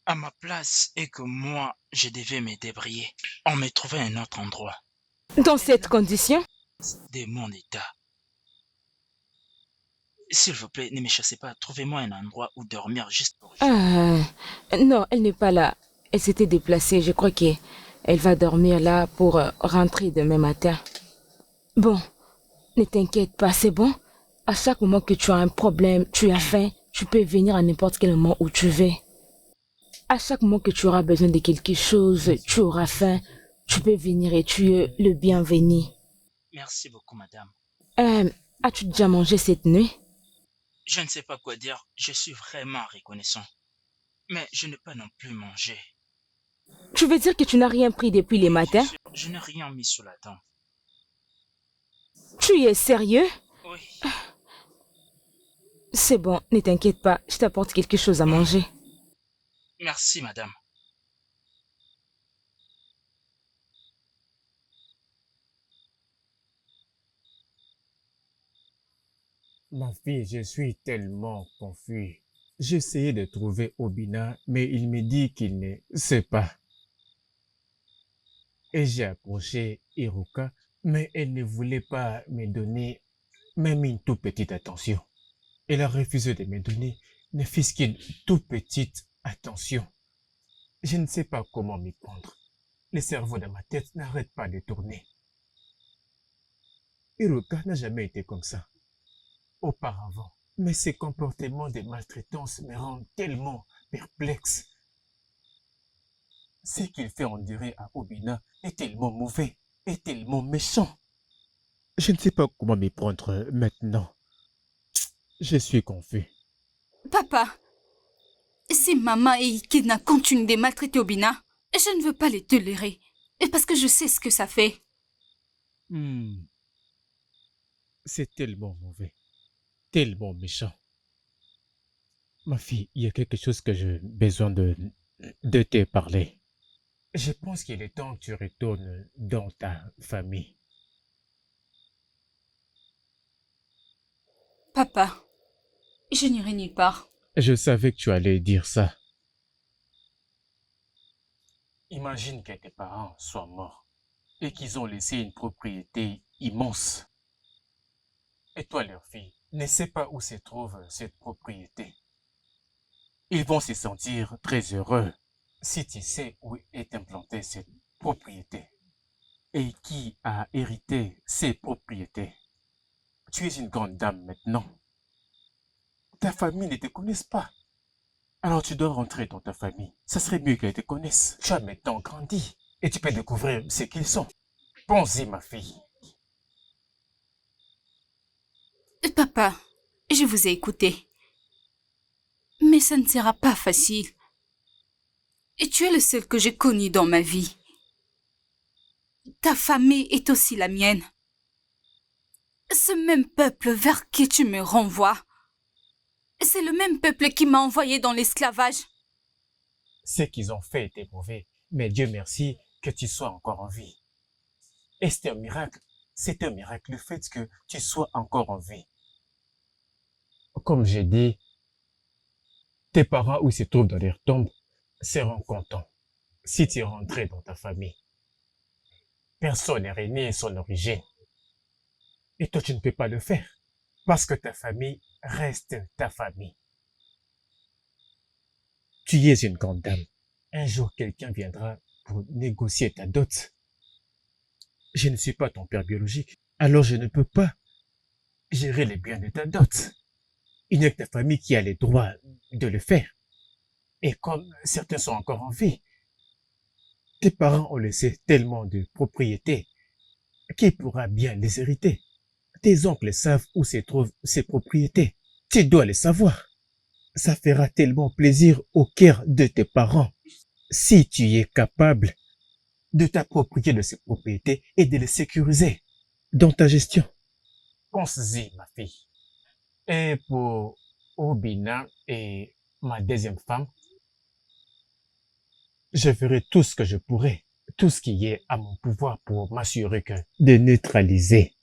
à ma place et que moi, je devais me débrouiller. On me trouvait un autre endroit. Dans cette condition? De mon état. S'il vous plaît, ne me chassez pas. Trouvez-moi un endroit où dormir juste pour... Non, elle n'est pas là. Elle s'était déplacée. Je crois qu'elle va dormir là pour rentrer demain matin. Bon, ne t'inquiète pas, c'est bon? À chaque moment que tu as un problème, tu as faim, tu peux venir à n'importe quel moment où tu veux. À chaque moment que tu auras besoin de quelque chose, tu auras faim, tu peux venir et tu es le bienvenu. Merci beaucoup, madame. As-tu déjà mangé cette nuit? Je ne sais pas quoi dire. Je suis vraiment reconnaissant. Mais je n'ai pas non plus mangé. Tu veux dire que tu n'as rien pris depuis les matins? Je n'ai rien mis sous la dent. Tu es sérieux? Oui. C'est bon, ne t'inquiète pas, je t'apporte quelque chose à manger. Merci, madame. Ma fille, je suis tellement confus. J'ai essayé de trouver Obina, mais il me dit qu'il ne sait pas. Et j'ai approché Iruka, mais elle ne voulait pas me donner même une toute petite attention. Elle a refusé de me donner ne fût-ce qu'une toute petite attention. Je ne sais pas comment m'y prendre. Le cerveau de ma tête n'arrête pas de tourner. Iruka n'a jamais été comme ça auparavant. Mais ces comportements de maltraitance me rendent tellement perplexe. Ce qu'il fait endurer à Obina est tellement mauvais, est tellement méchant. Je ne sais pas comment m'y prendre maintenant. Je suis confus. Papa, si maman et Ikina continuent de maltraiter Obina, je ne veux pas les tolérer. Et parce que je sais ce que ça fait. C'est tellement mauvais. Tellement méchant. Ma fille, il y a quelque chose que j'ai besoin de te parler. Je pense qu'il est temps que tu retournes dans ta famille. Papa, je n'irai nulle part. Je savais que tu allais dire ça. Imagine que tes parents soient morts et qu'ils ont laissé une propriété immense. Et toi, leur fille, ne sais pas où se trouve cette propriété. Ils vont se sentir très heureux si tu sais où est implantée cette propriété et qui a hérité ces propriétés. Tu es une grande dame maintenant. Ta famille ne te connaisse pas. Alors tu dois rentrer dans ta famille. Ça serait mieux qu'elle te connaisse. Tu as maintenant grandi et tu peux découvrir ce qu'ils sont. Pense-y, ma fille. Papa, je vous ai écouté. Mais ça ne sera pas facile. Et tu es le seul que j'ai connu dans ma vie. Ta famille est aussi la mienne. Ce même peuple vers qui tu me renvoies, c'est le même peuple qui m'a envoyé dans l'esclavage. Ce qu'ils ont fait était mauvais, mais Dieu merci que tu sois encore en vie. Et c'est un miracle le fait que tu sois encore en vie. Comme j'ai dit, tes parents où ils se trouvent dans leur tombe seront contents si tu es rentré dans ta famille. Personne n'est renié son origine. Et toi, tu ne peux pas le faire parce que ta famille reste ta famille. Tu es une grande dame. Un jour, quelqu'un viendra pour négocier ta dot. Je ne suis pas ton père biologique, alors je ne peux pas gérer les biens de ta dot. Il n'y a que ta famille qui a les droits de le faire. Et comme certains sont encore en vie, tes parents ont laissé tellement de propriétés. Qui pourra bien les hériter? Tes oncles savent où se trouvent ces propriétés. Tu dois les savoir. Ça fera tellement plaisir au cœur de tes parents si tu es capable de t'approprier de ces propriétés et de les sécuriser dans ta gestion. Pense-y, ma fille. Et pour Obina et ma deuxième femme, je ferai tout ce que je pourrai, tout ce qui est à mon pouvoir pour m'assurer de neutraliser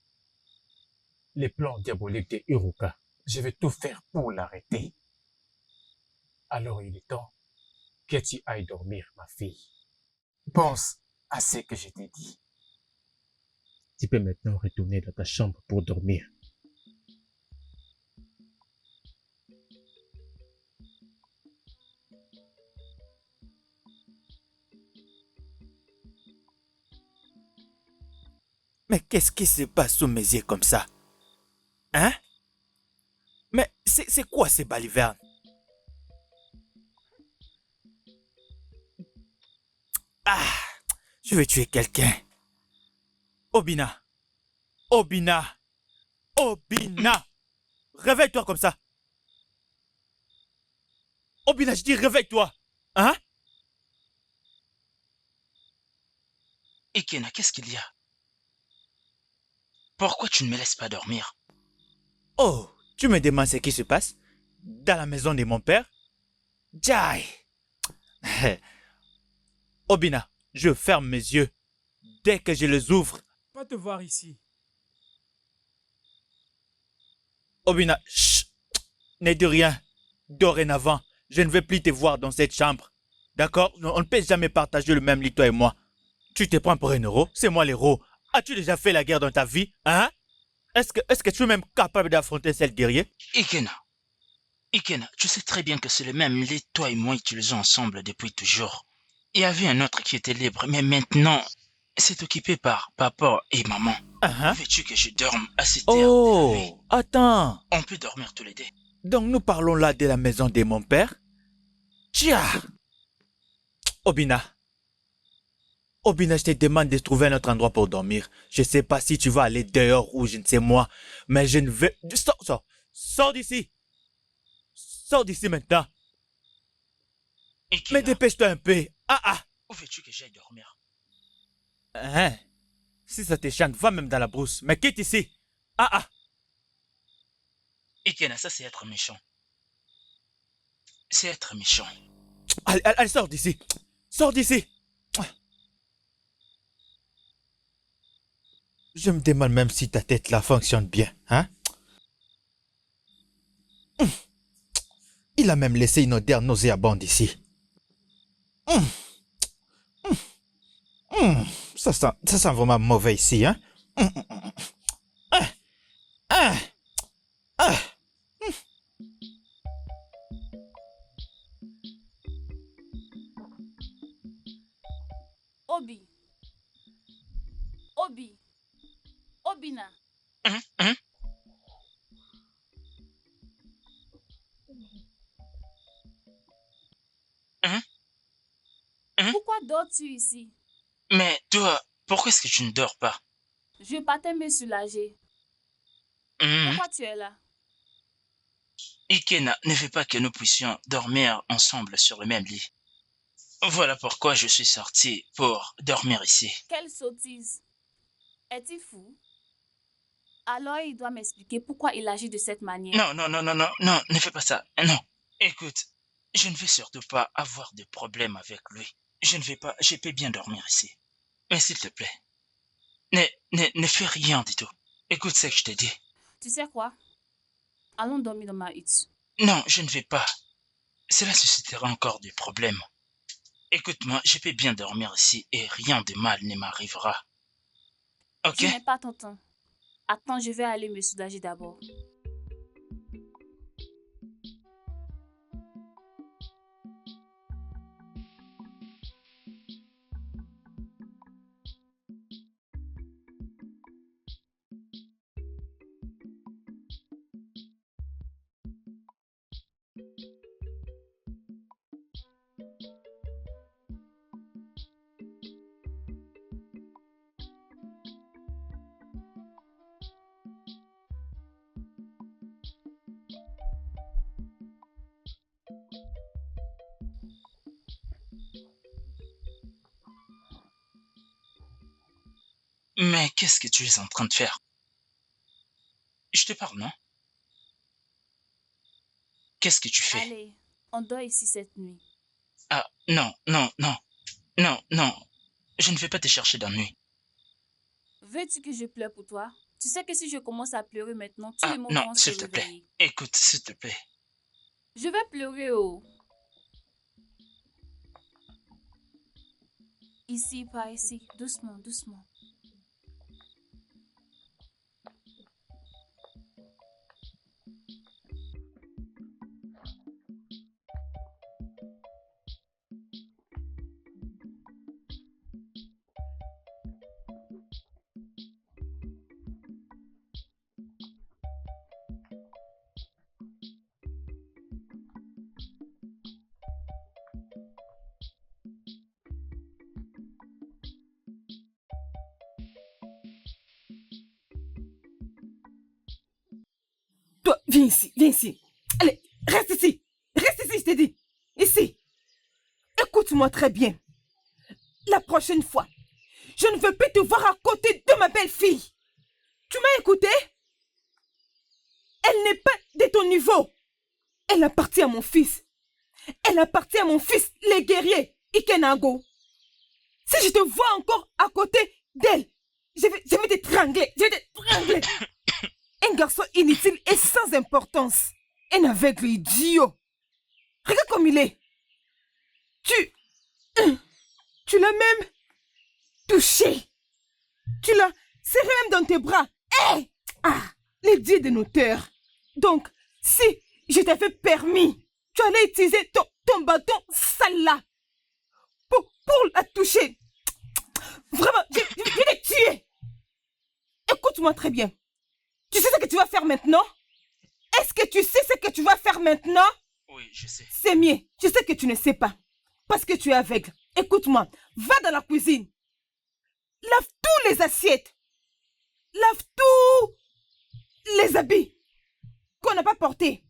les plans diaboliques de Hiruka. Je vais tout faire pour l'arrêter. Alors il est temps que tu ailles dormir, ma fille. Pense à ce que je t'ai dit. Tu peux maintenant retourner dans ta chambre pour dormir. Mais qu'est-ce qui se passe sous mes yeux comme ça? Hein? Mais c'est quoi ces balivernes? Ah! Je vais tuer quelqu'un. Obina! Obina! Obina! Réveille-toi comme ça! Obina, je dis réveille-toi! Hein? Ikena, qu'est-ce qu'il y a? Pourquoi tu ne me laisses pas dormir? Oh, tu me demandes ce qui se passe dans la maison de mon père? Jai! Obina, je ferme mes yeux. Dès que je les ouvre, Pas te voir ici. Obina, chut, ne dis rien. Dorénavant, je ne vais plus te voir dans cette chambre. D'accord? On ne peut jamais partager le même lit, toi et moi. Tu te prends pour un héros? C'est moi l'héros. As-tu déjà fait la guerre dans ta vie? Hein? Est-ce que tu es même capable d'affronter celle guerrier? Ikena, tu sais très bien que c'est le même lit, toi et moi utilisons ensemble depuis toujours. Il y avait un autre qui était libre, mais maintenant, c'est occupé par papa et maman. Veux-tu que je dorme à cette heure de la nuit? Attends. On peut dormir tous les deux. Donc nous parlons là de la maison de mon père? Tiens! Obina. Obina, je te demande de trouver un autre endroit pour dormir. Je ne sais pas si tu vas aller dehors ou je ne sais moi, mais je ne vais... Sors d'ici! Sors d'ici maintenant! Ikena. Mais dépêche-toi un peu! Où veux-tu que j'aille dormir? Hein? Si ça te chante, va même dans la brousse, mais quitte ici! Ikena, ça c'est être méchant. C'est être méchant. Allez, sors d'ici! Sors d'ici! Je me demande même si ta tête là fonctionne bien, hein? Il a même laissé une odeur nauséabonde ici. Ça sent vraiment mauvais ici, hein? Obina. Pourquoi dors-tu ici? Mais toi, pourquoi est-ce que tu ne dors pas? Je partais me soulager. Pourquoi tu es là? Ikena ne veut pas que nous puissions dormir ensemble sur le même lit. Voilà pourquoi je suis sorti pour dormir ici. Quelle sottise! Est-il fou? Alors il doit m'expliquer pourquoi il agit de cette manière. Non, ne fais pas ça. Non. Écoute, je ne veux surtout pas avoir de problème avec lui. Je peux bien dormir ici. Mais s'il te plaît, ne fais rien du tout. Écoute ce que je te dis. Tu sais quoi? Allons dormir dans ma hutte. Non, je ne vais pas. Cela suscitera encore des problèmes. Écoute-moi, je peux bien dormir ici et rien de mal ne m'arrivera. Ok? Tu n'es pas tonton. Attends, je vais aller me soulager d'abord. Mais qu'est-ce que tu es en train de faire? Je te parle, non? Qu'est-ce que tu fais? Allez, on dort ici cette nuit. Ah, non, non, non, non, non. Je ne vais pas te chercher d'ennui. Veux-tu que je pleure pour toi? Tu sais que si je commence à pleurer maintenant, tous Ah, les mots non, vont se s'il te plaît. réveiller. Écoute, s'il te plaît. Je vais pleurer, oh. Ici, par ici. Doucement, doucement. Toi, viens ici, viens ici. Allez, reste ici. Reste ici, je t'ai dit. Ici. Écoute-moi très bien. La prochaine fois, je ne veux plus te voir à côté de ma belle-fille. Tu m'as écouté? Elle n'est pas de ton niveau. Elle appartient à mon fils. Elle appartient à mon fils, les guerriers, Ikenago. Si je te vois encore à côté d'elle, je vais t'étrangler. Je vais t'étrangler. Un garçon inutile et sans importance. Un aveugle idiot. Regarde comme il est. Tu l'as même touché. Tu l'as serré même dans tes bras. Hé! Ah, les dieux de nos terres. Donc, si je t'avais permis, tu allais utiliser ton bâton sale là pour la toucher. Vraiment, je vais te tuer. Écoute-moi très bien. Tu sais ce que tu vas faire maintenant? Est-ce que tu sais ce que tu vas faire maintenant? Oui, je sais. C'est mieux. Je sais que tu ne sais pas. Parce que tu es aveugle. Écoute-moi. Va dans la cuisine. Lave tous les assiettes. Lave tous les habits qu'on n'a pas portés.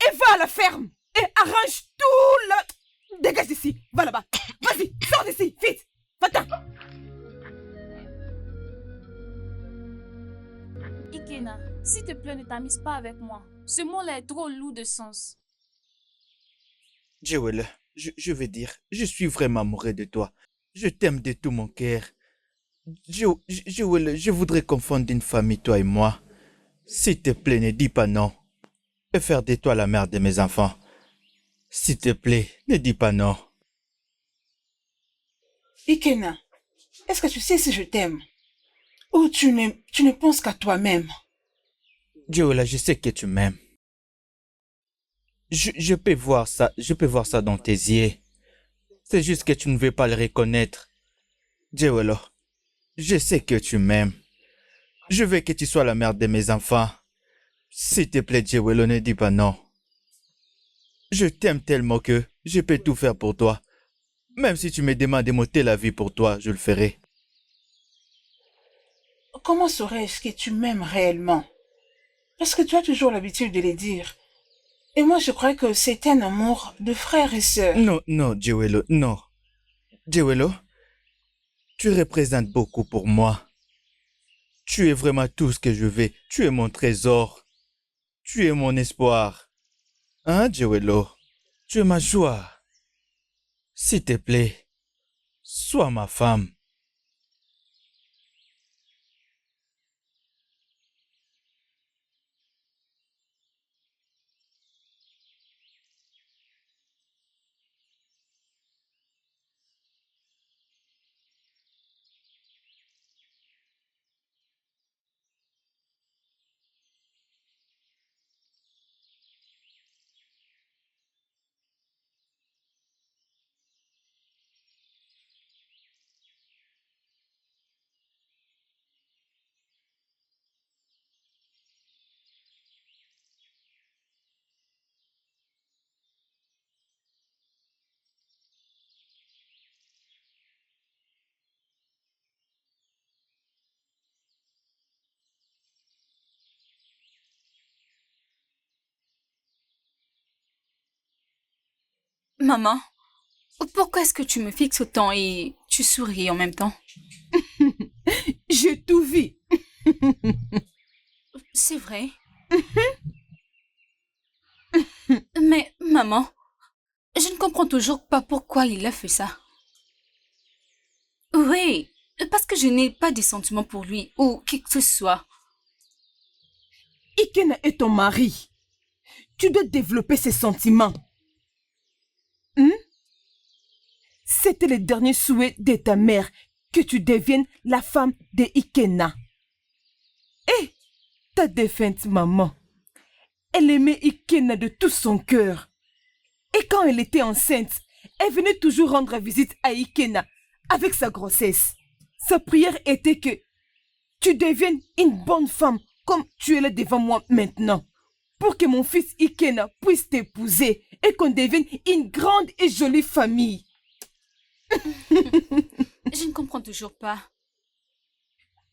Et va à la ferme. Et arrange tout le... Dégage d'ici. Va là-bas. Vas-y, sors d'ici. Vite. Va-t'en. Ikena, s'il te plaît, ne t'amuse pas avec moi. Ce mot-là est trop lourd de sens. Joel, je veux dire, je suis vraiment amoureux de toi. Je t'aime de tout mon cœur. Joel, je voudrais qu'on fonde une famille, toi et moi. S'il te plaît, ne dis pas non. Et faire de toi la mère de mes enfants. S'il te plaît, ne dis pas non. Ikena, est-ce que tu sais si je t'aime? Ou tu ne penses qu'à toi-même? Joel, je sais que tu m'aimes. Je peux voir ça dans tes yeux. C'est juste que tu ne veux pas le reconnaître. Joel, je sais que tu m'aimes. Je veux que tu sois la mère de mes enfants. S'il te plaît, Joel, ne dis pas non. Je t'aime tellement que je peux tout faire pour toi. Même si tu me demandes de m'ôter la vie pour toi, je le ferai. Comment saurais-je que tu m'aimes réellement? Parce que tu as toujours l'habitude de le dire. Et moi, je crois que c'est un amour de frère et sœur. Non, non, Joel, non. Joel, tu représentes beaucoup pour moi. Tu es vraiment tout ce que je veux. Tu es mon trésor. Tu es mon espoir. Hein, Joel? Tu es ma joie. S'il te plaît, sois ma femme. Maman, pourquoi est-ce que tu me fixes autant et tu souris en même temps? J'ai tout vu. C'est vrai. Mais, maman, je ne comprends toujours pas pourquoi il a fait ça. Oui, parce que je n'ai pas de sentiments pour lui ou qui que ce soit. Ikena est ton mari. Tu dois développer ses sentiments. C'était le dernier souhait de ta mère que tu deviennes la femme de Ikena. Et ta défunte maman, elle aimait Ikena de tout son cœur. Et quand elle était enceinte, elle venait toujours rendre visite à Ikena avec sa grossesse. Sa prière était que tu deviennes une bonne femme comme tu es là devant moi maintenant, pour que mon fils Ikena puisse t'épouser et qu'on devienne une grande et jolie famille. Je ne comprends toujours pas.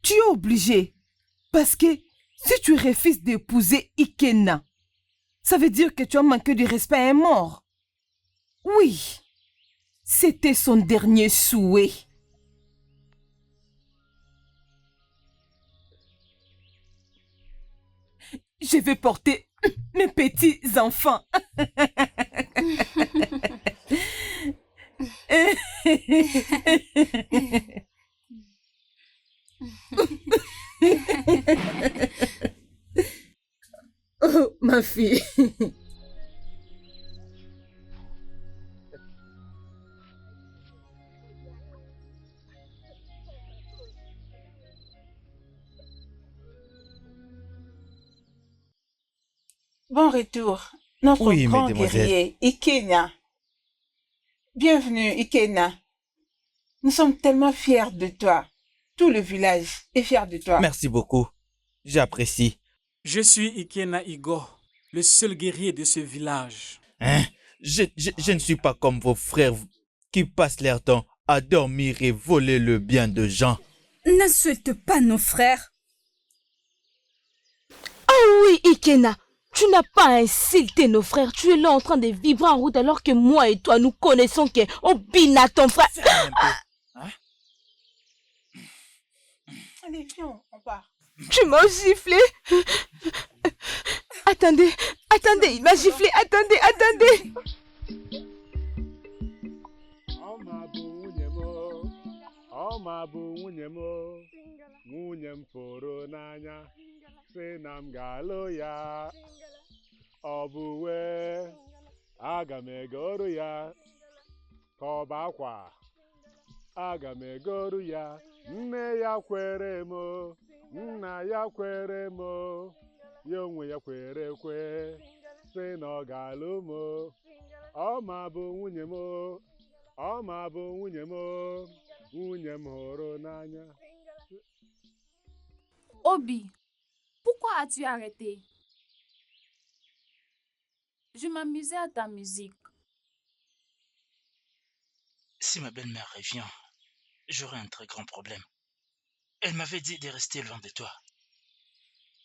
Tu es obligé, parce que si tu refuses d'épouser Ikena, ça veut dire que tu as manqué de respect à un mort. Oui, c'était son dernier souhait. Je vais porter mes petits enfants. Oh, ma fille. Bon retour, notre Oui, grand mesdemoiselles. guerrier, Ikena. Bienvenue, Ikena. Nous sommes tellement fiers de toi. Tout le village est fier de toi. Merci beaucoup. J'apprécie. Je suis Ikena Igo, le seul guerrier de ce village. Hein? Je ne suis pas comme vos frères qui passent leur temps à dormir et voler le bien de gens. N'insulte pas nos frères. Oh oui, Ikena, tu n'as pas insulté nos frères. Tu es là en train de vibrer en route alors que moi et toi, nous connaissons que Obina, ton frère... Allez, viens, on part. Tu m'as giflé. Attendez, il m'a giflé. Attendez. Ọma bụ nwunye m, nwunye m fụrụ n'anya, sị na m ga-alụ ya. Ọ bụ wee, aga m egoro ya, ka ọ bụ akwa, aga m egoro ya. Nne ya kwere m, nna ya kwere m, ya onwe ya kwere ekwe, sị na ọ ga-alụ m. Ọma bụ nwunye m, ọma bụ nwunye m. Obi, pourquoi as-tu arrêté? Je m'amusais à ta musique. Si ma belle-mère revient, j'aurai un très grand problème. Elle m'avait dit de rester loin de toi.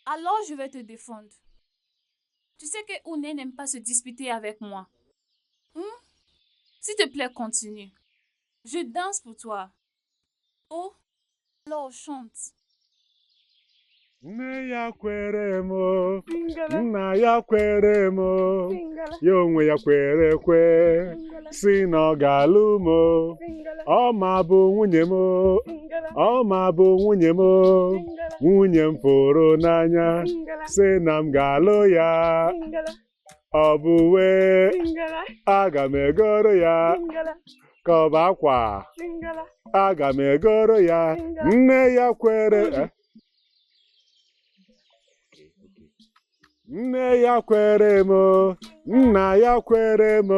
Alors je vais te défendre. Tu sais que Oune n'aime pas se disputer avec moi. S'il te plaît, continue. Je danse pour toi. Oh, alors chante. Nne ya kwere m, nna ya kwere m, ya onwe ya kwere ekwe, si na ọ ga-alụ m. Ọma bụ nwunye m, ọma bụ nwunye m, nwunye m fụrụ n'anya, si na m ga-alụ ya. Ọ bụ wee, aga m egoro ya, ka ọ bụ akwa, aga m egoro ya. Nne ya kwere nne ya kwere m, nna ya kwere m,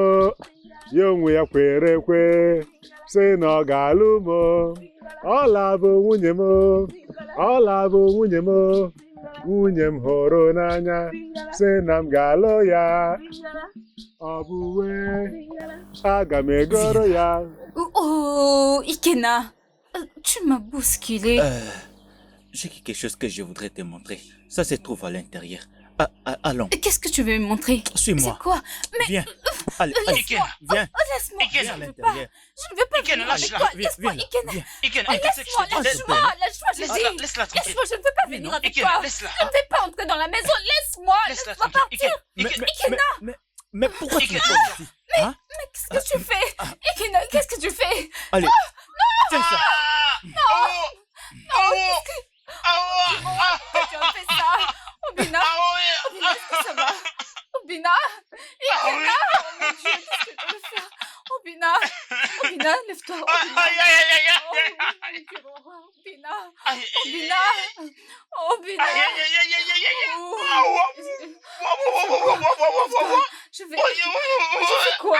ya onwe ya kwere ekwe, sị na ọ ga-alụ m. Ọla bụ nwunye m, ọla bụ nwunye m, nwunye m hụrụ n'anya, sị na m ga-alụ ya. Ọ bụ wee, aga m egoro ya. Oh, Ikena, tu m'as bousculé. J'ai quelque chose que je voudrais te montrer. Ça se trouve à l'intérieur. Allons. Qu'est-ce que tu veux me montrer? Suis-moi. C'est quoi? Mais... Viens. Allez, Laisse-moi. viens. Laisse-moi. Viens Je à ne veux l'intérieur. pas. Je ne veux pas venir avec toi. Laisse-moi, Ikena. Laisse-moi, lâche-moi, je dis. Laisse-la tranquille. Laisse-moi, je ne veux pas venir avec Ikena, toi. laisse-la. Je ne vais pas entrer dans la maison. Laisse-moi. Laisse-la Laisse-moi tranquille. partir. Ikena. Mais pourquoi tu me Ikena. fais ici? Hein? Mais qu'est-ce que tu fais? Ikena, qu'est-ce que tu fais? Allez, tiens ça. Pourquoi tu as fait ça? Obina, Obina, est-ce que ça va? Obina, Ikena, oh mon Dieu, qu'est-ce que tu veux faire? Obina, Obina, lève-toi. Obina, Obina, Obina, Obina. Je fais quoi?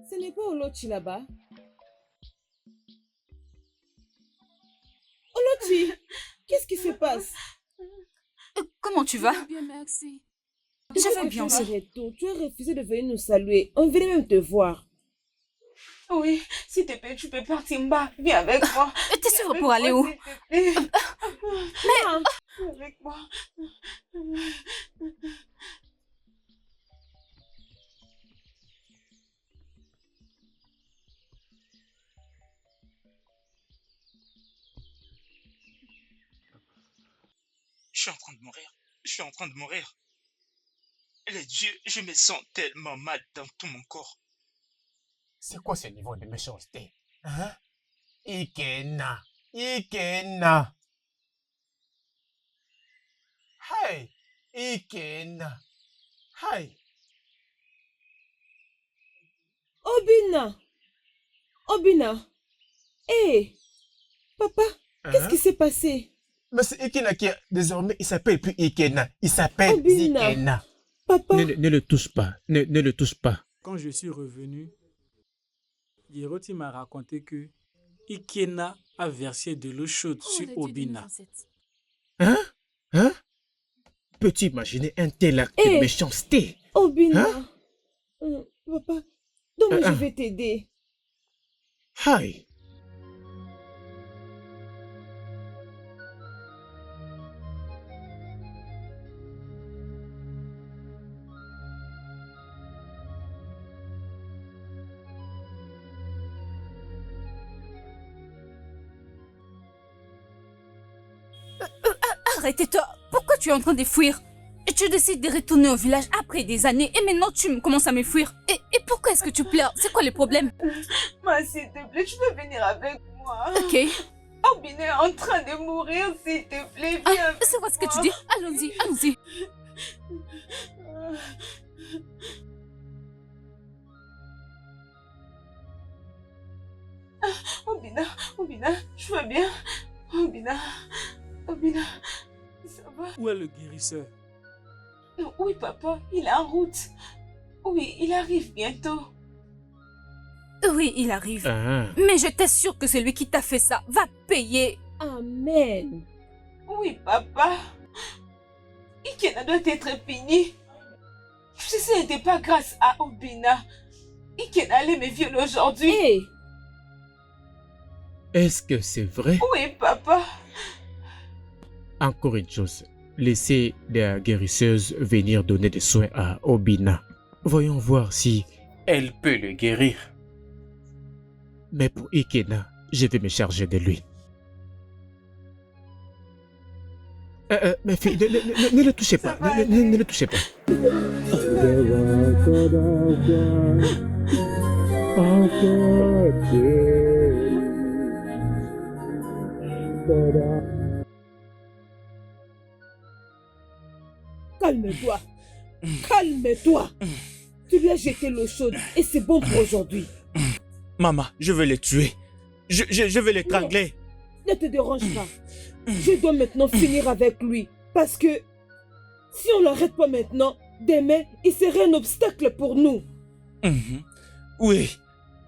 Ce n'est pas Olochi là-bas. Olochi, qu'est-ce qui se passe? Comment tu vas? Bien, merci. Je vais bien aussi. Tu as refusé de venir nous saluer. On venait même te voir. Oui, s'il te plaît, tu peux partir en bas. Viens avec moi. T'es sûre pour aller où? Mais... avec moi. Je suis en train de mourir. Je suis en train de mourir. Les dieux, je me sens tellement mal dans tout mon corps. C'est quoi ce niveau de méchanceté? Hein? Ikena! Ikena! Hey! Ikena! Hey! Obina! Obina! Hé! Papa, qu'est-ce qui s'est passé? Mais c'est Ikena qui désormais, il s'appelle plus Ikena. Il s'appelle Obina. Ikena. Papa! Ne le touche pas. Ne le touche pas. Quand je suis revenu, Yeroti m'a raconté que Ikena a versé de l'eau chaude sur Obina. Hein? Hein? Peux-tu imaginer un tel acte de méchanceté? Obina! Hein? Papa, donc je vais t'aider. Aïe! Arrête-toi. Pourquoi tu es en train de fuir? Et tu décides de retourner au village après des années et maintenant tu commences à me fuir. Et pourquoi est-ce que tu pleures? C'est quoi le problème? Ma, s'il te plaît, tu peux venir avec moi. Ok. Obina est en train de mourir, s'il te plaît, viens. C'est quoi ce que tu dis? Allons-y, allons-y. Obina, je vais bien. Obina, ça va? Où est le guérisseur? Oui, papa, il est en route. Oui, il arrive bientôt. Oui, il arrive. Mais je t'assure que celui qui t'a fait ça va payer. Amen. Oui, papa. Ikena doit être fini. Si ce n'était pas grâce à Obina, Ikena allait me violer aujourd'hui. Hey. Est-ce que c'est vrai? Oui, papa. Encore une chose. Laissez la guérisseuse venir donner des soins à Obina. Voyons voir si elle peut le guérir. Mais pour Ikena, je vais me charger de lui. Mes filles, ne le touchez pas. Ne le touchez pas. Calme-toi. Calme-toi. Tu lui as jeté l'eau chaude et c'est bon pour aujourd'hui. Maman, je vais les tuer. Je vais l'étrangler. Ne te dérange pas. Je dois maintenant finir avec lui. Parce que si on l'arrête pas maintenant, demain, il serait un obstacle pour nous. Oui,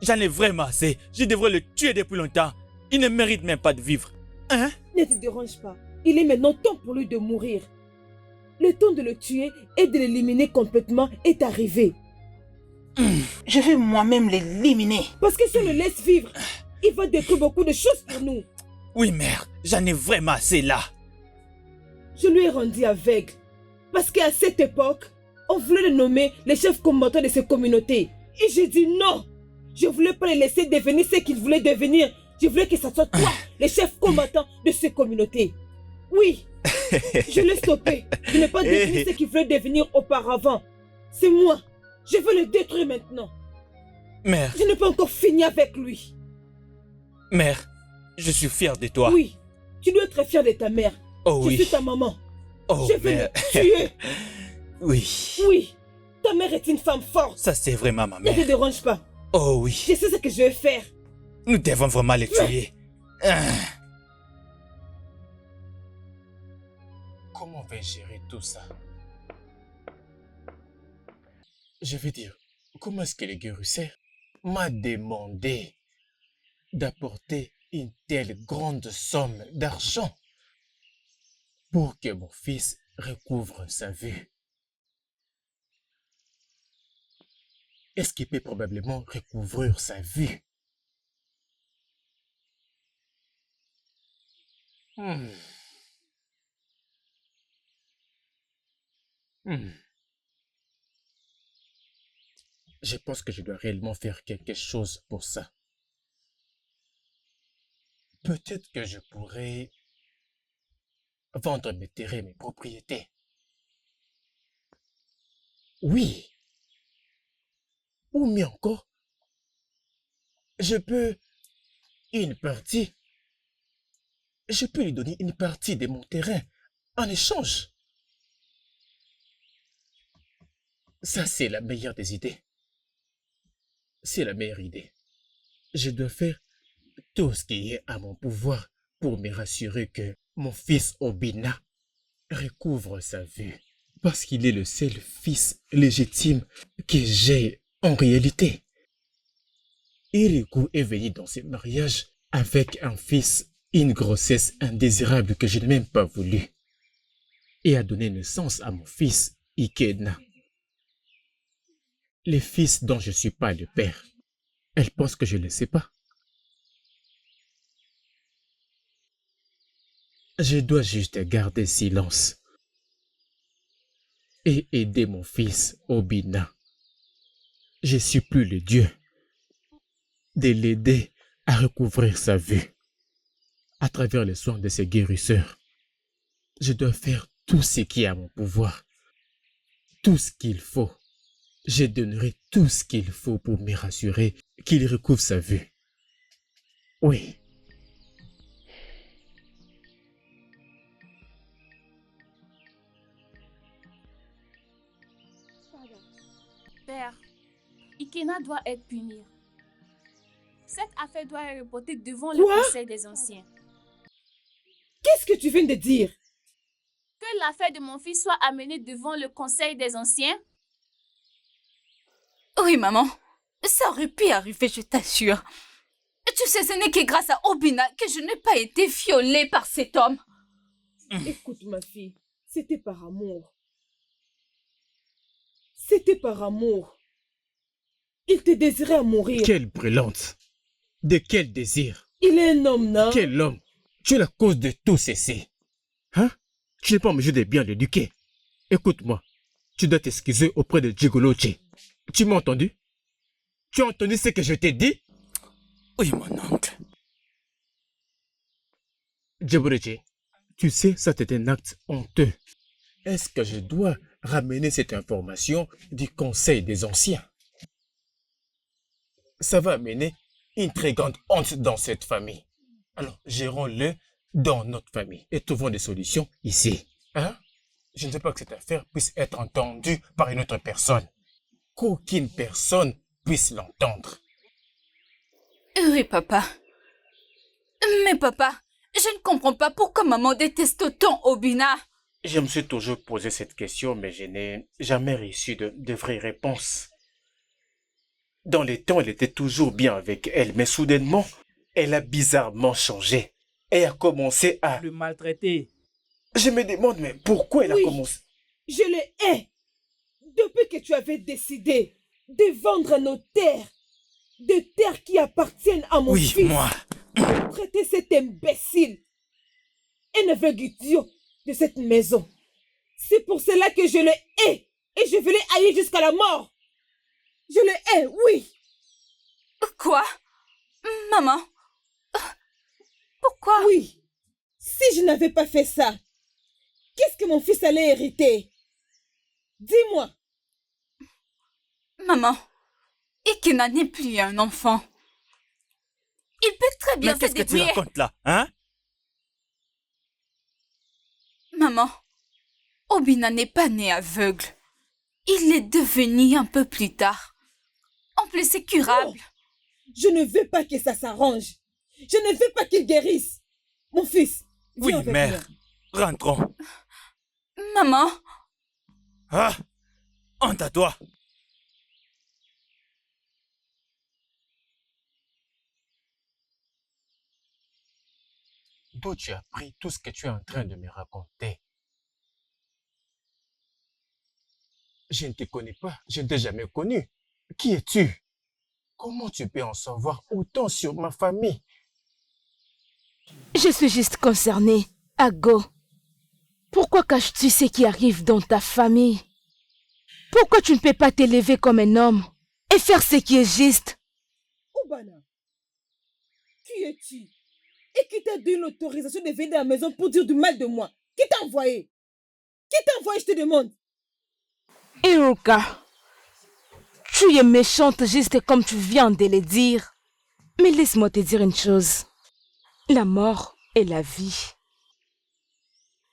j'en ai vraiment assez. Je devrais le tuer depuis longtemps. Il ne mérite même pas de vivre. Hein? Ne te dérange pas. Il est maintenant temps pour lui de mourir. Le temps de le tuer et de l'éliminer complètement est arrivé. Je vais moi-même l'éliminer. Parce que si on le laisse vivre, il va détruire beaucoup de choses pour nous. Oui, mère, j'en ai vraiment assez là. Je lui ai rendu aveugle. Parce qu'à cette époque, on voulait le nommer le chef combattant de ces communautés. Et j'ai dit non. Je ne voulais pas les laisser devenir ce qu'ils voulaient devenir. Je voulais que ça soit toi, le chef combattant de ces communautés. Oui, je l'ai stoppé. Je n'ai pas devenir ce qu'il voulait devenir auparavant. C'est moi. Je veux le détruire maintenant. Mère. Je n'ai pas encore fini avec lui. Mère, je suis fier de toi. Oui, tu dois être fier de ta mère. Oh oui. Je suis ta maman. Oh, je vais le tuer. Oui. Oui, ta mère est une femme forte. Ça, c'est vraiment ma mère. Ne te dérange pas. Oh oui. Je sais ce que je vais faire. Nous devons vraiment les tuer. Comment vais-je gérer tout ça? Je veux dire, comment est-ce que le guérisseur m'a demandé d'apporter une telle grande somme d'argent pour que mon fils recouvre sa vue? Est-ce qu'il peut probablement recouvrir sa vue? Je pense que je dois réellement faire quelque chose pour ça. Peut-être que je pourrais vendre mes terrains, mes propriétés. Oui. Ou mieux encore, je peux lui donner une partie de mon terrain en échange. Ça, c'est la meilleure des idées. C'est la meilleure idée. Je dois faire tout ce qui est à mon pouvoir pour me rassurer que mon fils Obina recouvre sa vue. Parce qu'il est le seul fils légitime que j'ai en réalité. Iriku est venu dans ce mariage avec un fils, une grossesse indésirable que je n'ai même pas voulu, et a donné naissance à mon fils Ikena. Le fils dont je ne suis pas le père. Elle pense que je ne le sais pas. Je dois juste garder silence et aider mon fils Obina. Je supplie le Dieu de l'aider à recouvrir sa vue à travers les soins de ses guérisseurs. Je dois faire tout ce qui est à mon pouvoir, tout ce qu'il faut. Je donnerai tout ce qu'il faut pour me rassurer qu'il recouvre sa vue. Oui. Père, Ikena doit être puni. Cette affaire doit être reportée devant le conseil des anciens. Qu'est-ce que tu viens de dire? Que l'affaire de mon fils soit amenée devant le conseil des anciens? Oui, maman. Ça aurait pu arriver, je t'assure. Tu sais, ce n'est que grâce à Obina que je n'ai pas été violée par cet homme. Écoute, ma fille, c'était par amour. C'était par amour. Il te désirait à mourir. Quelle brûlante! De quel désir? Il est un homme, non? Quel homme? Tu es la cause de tout ceci. Hein? Tu n'es pas en mesure de bien l'éduquer. Écoute-moi, tu dois t'excuser auprès de Jigoloche. Tu m'as entendu? Tu as entendu ce que je t'ai dit? Oui, mon oncle. Jigoloche, tu sais, ça c'est un acte honteux. Est-ce que je dois ramener cette information du conseil des anciens? Ça va amener une très grande honte dans cette famille. Alors, gérons-le dans notre famille et trouvons des solutions ici. Hein? Je ne veux pas que cette affaire puisse être entendue par une autre personne. Qu'aucune personne puisse l'entendre. Oui, papa. Mais papa, je ne comprends pas pourquoi maman déteste autant Obina. Je me suis toujours posé cette question, mais je n'ai jamais reçu de vraies réponses. Dans les temps, elle était toujours bien avec elle, mais soudainement, elle a bizarrement changé. Et a commencé à le maltraiter. Je me demande, mais pourquoi elle a commencé? Je le hais. Depuis que tu avais décidé de vendre nos terres, des terres qui appartiennent à mon fils. Oui, moi. De traiter cet imbécile, un aveugle idiot de cette maison. C'est pour cela que je le hais et je vais le haïr jusqu'à la mort. Je le hais, oui. Quoi? Maman? Pourquoi? Oui. Si je n'avais pas fait ça, qu'est-ce que mon fils allait hériter? Dis-moi. Maman, Ikena n'est plus un enfant. Il peut très bien Mais qu'est-ce se que tu débrouiller. racontes là, hein? Maman, Obina n'est pas né aveugle. Il est devenu un peu plus tard. En plus, c'est curable. Oh, je ne veux pas que ça s'arrange. Je ne veux pas qu'il guérisse. Mon fils, viens Oui, avec mère. moi. Rentrons. Maman. Ah, honte à toi. D'où tu as appris tout ce que tu es en train de me raconter? Je ne te connais pas, je ne t'ai jamais connu. Qui es-tu? Comment tu peux en savoir autant sur ma famille? Je suis juste concernée. Ago, pourquoi caches-tu ce qui arrive dans ta famille? Pourquoi tu ne peux pas t'élever comme un homme et faire ce qui est juste? Obana, qui es-tu? Et qui t'a donné l'autorisation de venir à la maison pour dire du mal de moi? Qui t'a envoyé? Qui t'a envoyé, je te demande? Iruka, tu es méchante juste comme tu viens de le dire. Mais laisse-moi te dire une chose. La mort et la vie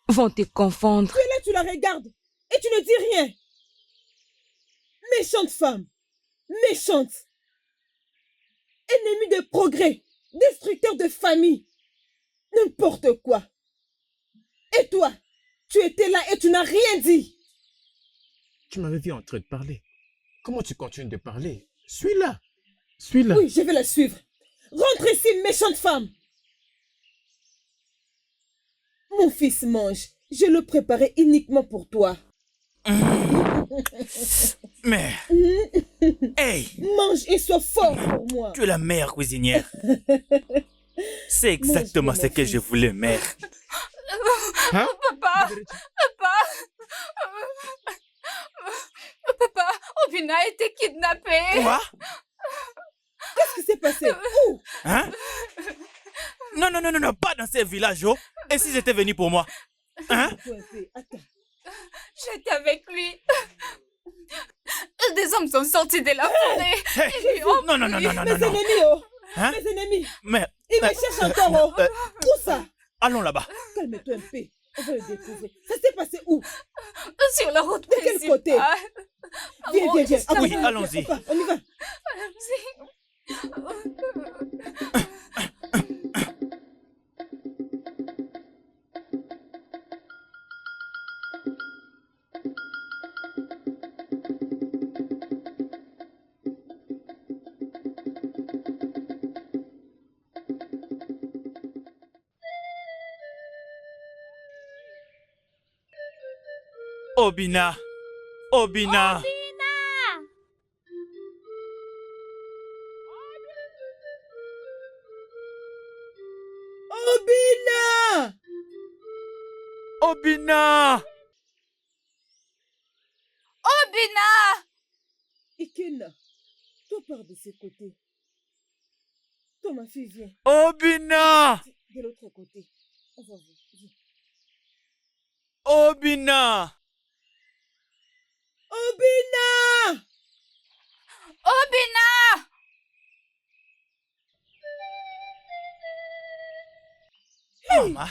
vont te confondre. Tu es là, tu la regardes et tu ne dis rien. Méchante femme, méchante. Ennemie de progrès, destructeur de famille. N'importe quoi. Et toi, tu étais là et tu n'as rien dit. Tu m'avais vu en train de parler. Comment tu continues de parler? Suis-la. Suis-la. Oui, je vais la suivre. Rentre ici, méchante femme. Mon fils mange. Je le préparais uniquement pour toi. Mais... Hey! Mange et sois fort pour moi. Tu es la meilleure cuisinière. C'est exactement ce que je voulais, mère. Hein? Papa! Papa, Obina a été kidnappée. Quoi? Qu'est-ce qui s'est passé? Où? Hein? Non, non, non, non, non, pas dans ces villages, oh. Et si j'étais venu pour moi? Hein? Attends. J'étais avec lui. Des hommes sont sortis de la forêt. Hey. Ils lui ont Non, non, non, non, non, Mes non. ennemis, oh. Hein? Mes ennemis. Mais... Ils me cherchent encore, oh. Où ça? Allons là-bas. Calme-toi un peu. On va le découvrir. Ça s'est passé où? Sur la route de quel côté? Viens, viens, viens. Oui, allons-y. On y va. Obina! Obina! Obina! Obina! Obina! Ikena, toi pars de ce côté. Toi, ma fille, viens. Obina! De l'autre côté. On va voir. Viens. Obina! Obina! Obina! Maman!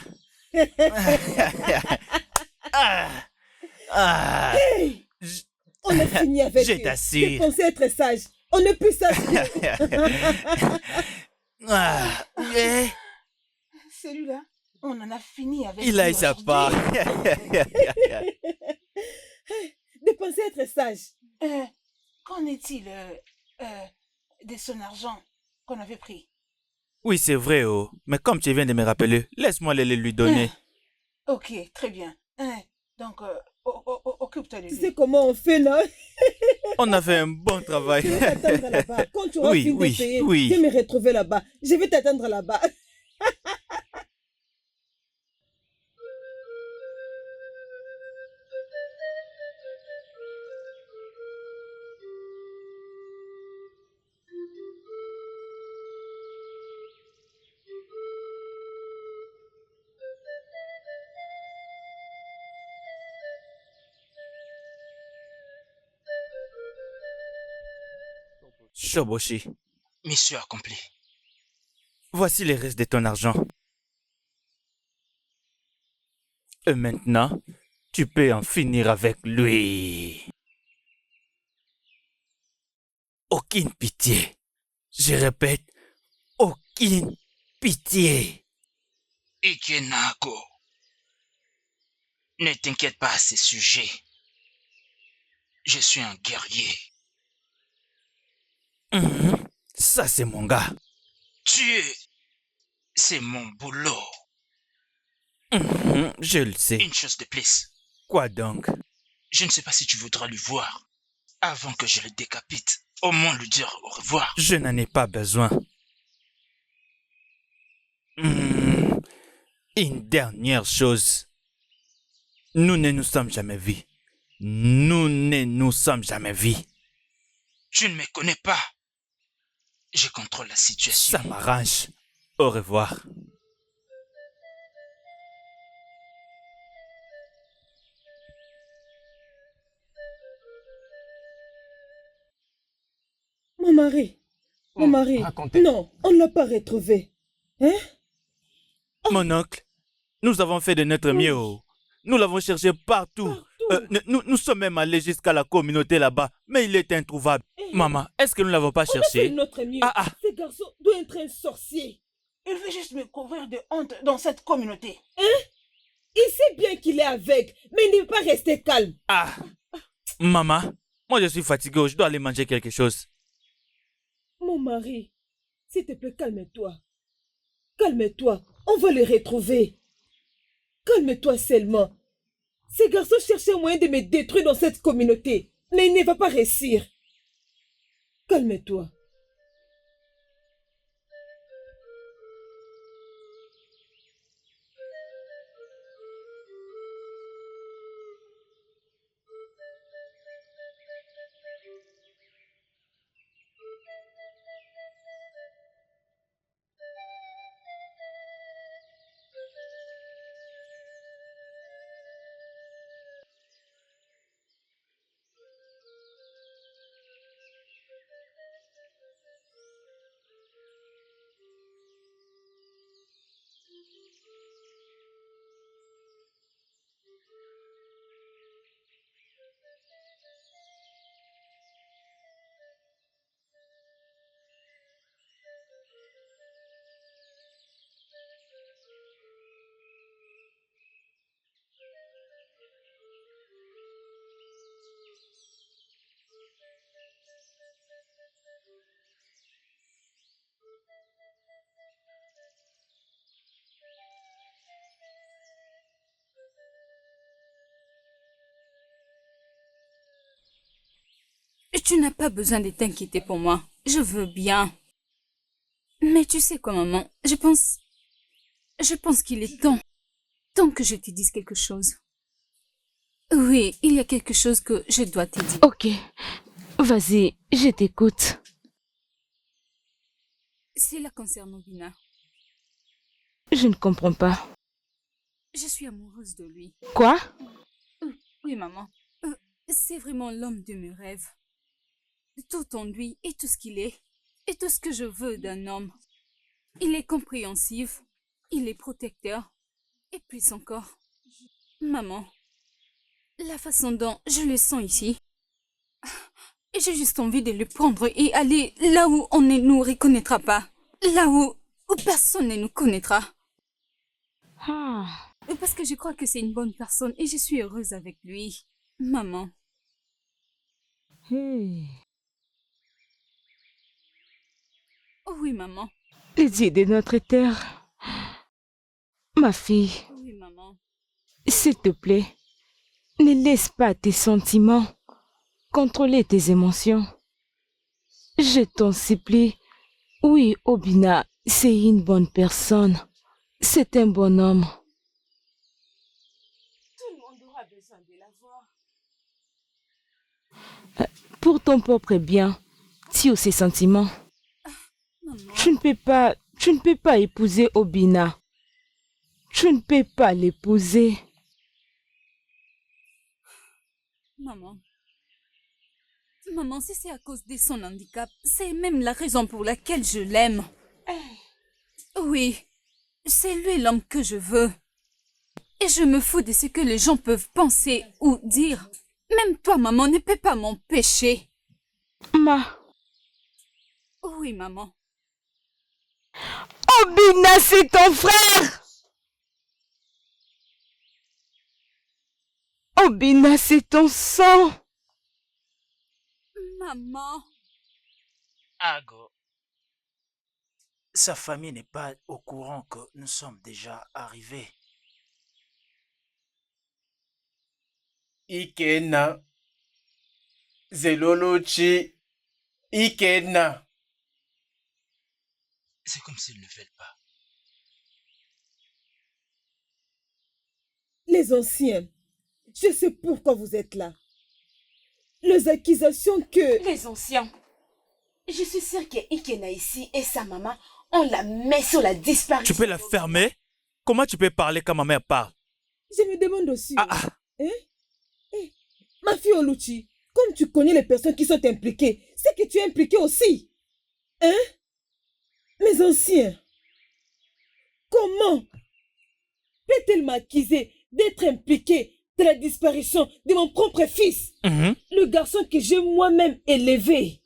Hey! On a fini avec Je eux. t'assure. Je pensais être sage. On n'est plus sage. Celui-là, on en a fini avec Il a lui eu sa aujourd'hui. part. De penser être sage. Qu'en est-il de son argent qu'on avait pris? Oui, c'est vrai, oh. Mais comme tu viens de me rappeler, laisse-moi le lui donner. Ok, très bien. Donc, au occupe-toi de Tu lui. sais comment on fait, non? On a fait un bon travail. Je vais t'attendre là-bas. Quand tu auras Oui, fini oui, de payer, oui. je vais me retrouver là-bas. Je vais t'attendre là-bas. Shoboshi, Mission accomplie. voici les restes de ton argent. Et maintenant, tu peux en finir avec lui. Aucune pitié. Je répète, aucune pitié. Ikenago. Ne t'inquiète pas à ce sujet. Je suis un guerrier. Ça, c'est mon gars. Tuer, c'est mon boulot. Je le sais. Une chose de plus. Quoi donc? Je ne sais pas si tu voudras lui voir avant que je le décapite. Au moins lui dire au revoir. Je n'en ai pas besoin. Une dernière chose. Nous ne nous sommes jamais vus. Nous ne nous sommes jamais vus. Tu ne me connais pas. Je contrôle la situation. Ça m'arrange. Au revoir. Mon mari. Mon mari. Racontez. Non, on ne l'a pas retrouvé. Hein? Mon oncle, nous avons fait de notre mieux. Oh. Nous l'avons cherché partout. Nous sommes même allés jusqu'à la communauté là-bas, mais il est introuvable. Maman, est-ce que nous ne l'avons pas On a cherché? fait notre mieux. Ah, ah. Ce garçon doit être un sorcier. Il veut juste me couvrir de honte dans cette communauté. Hein? Il sait bien qu'il est aveugle, mais il ne veut pas rester calme. Ah, maman, moi je suis fatigué, je dois aller manger quelque chose. Mon mari, s'il te plaît, calme-toi. Calme-toi, on va le retrouver. Calme-toi seulement. Ce garçon cherche un moyen de me détruire dans cette communauté, mais il ne va pas réussir. Calme-toi. Tu n'as pas besoin de t'inquiéter pour moi. Je veux bien. Mais tu sais quoi, maman? Je pense qu'il est temps que je te dise quelque chose. Oui, il y a quelque chose que je dois te dire. Ok, vas-y, je t'écoute. Cela concerne Obina. Je ne comprends pas. Je suis amoureuse de lui. Quoi? Oui, maman. C'est vraiment l'homme de mes rêves. Tout en lui et tout ce qu'il est. Et tout ce que je veux d'un homme. Il est compréhensif. Il est protecteur. Et plus encore. Maman. La façon dont je le sens ici. J'ai juste envie de le prendre et aller là où on ne nous reconnaîtra pas. Là où personne ne nous connaîtra. Parce que je crois que c'est une bonne personne et je suis heureuse avec lui. Maman. Oh oui, maman. Les dieux de notre terre. Ma fille. Oui, maman. S'il te plaît, Ne laisse pas tes sentiments contrôler tes émotions. Je t'en supplie. Oui, Obina, c'est une bonne personne. C'est un bon homme. Tout le monde aura besoin de la voir. Pour ton propre bien, tire ses sentiments. Tu ne peux pas épouser Obina. Tu ne peux pas l'épouser. Maman, si c'est à cause de son handicap, c'est même la raison pour laquelle je l'aime. Oui, c'est lui l'homme que je veux. Et je me fous de ce que les gens peuvent penser ou dire. Même toi, maman, ne peux pas m'empêcher. Oui, maman. Obina, c'est ton frère! Obina, c'est ton sang! Maman. Ago. Sa famille n'est pas au courant que nous sommes déjà arrivés. Ikenna. Zelolochi. Ikenna. C'est comme s'ils ne veulent pas. Les anciens, je sais pourquoi vous êtes là. Les accusations que... Les anciens, je suis sûre que Ikenna ici et sa maman ont la main sur la disparition. Tu peux la fermer? Comment tu peux parler quand ma mère parle? Je me demande aussi. Ma fille Oluchi, comme tu connais les personnes qui sont impliquées, c'est que tu es impliqué aussi. Mes anciens, comment peut-elle m'accuser d'être impliqué de la disparition de mon propre fils, le garçon que j'ai moi-même élevé?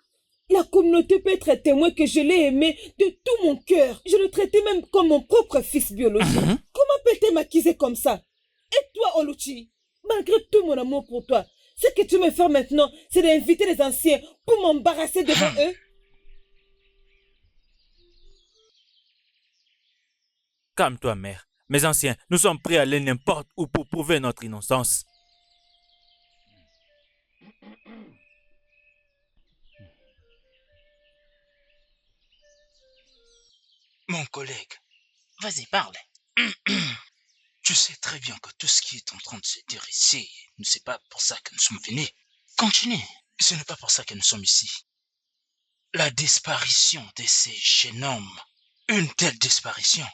La communauté peut être témoin que je l'ai aimé de tout mon cœur. Je le traitais même comme mon propre fils biologique. Comment peut-elle m'accuser comme ça? Et toi, Oluchi, malgré tout mon amour pour toi, ce que tu me fais maintenant, c'est d'inviter les anciens pour m'embarrasser devant eux? Calme-toi, mère. Mes anciens, nous sommes prêts à aller n'importe où pour prouver notre innocence. Mon collègue, vas-y, parle. Tu sais très bien que tout ce qui est en train de se dire ici, ce n'est pas pour ça que nous sommes venus. Continue, ce n'est pas pour ça que nous sommes ici. La disparition de ces jeunes hommes, une telle disparition,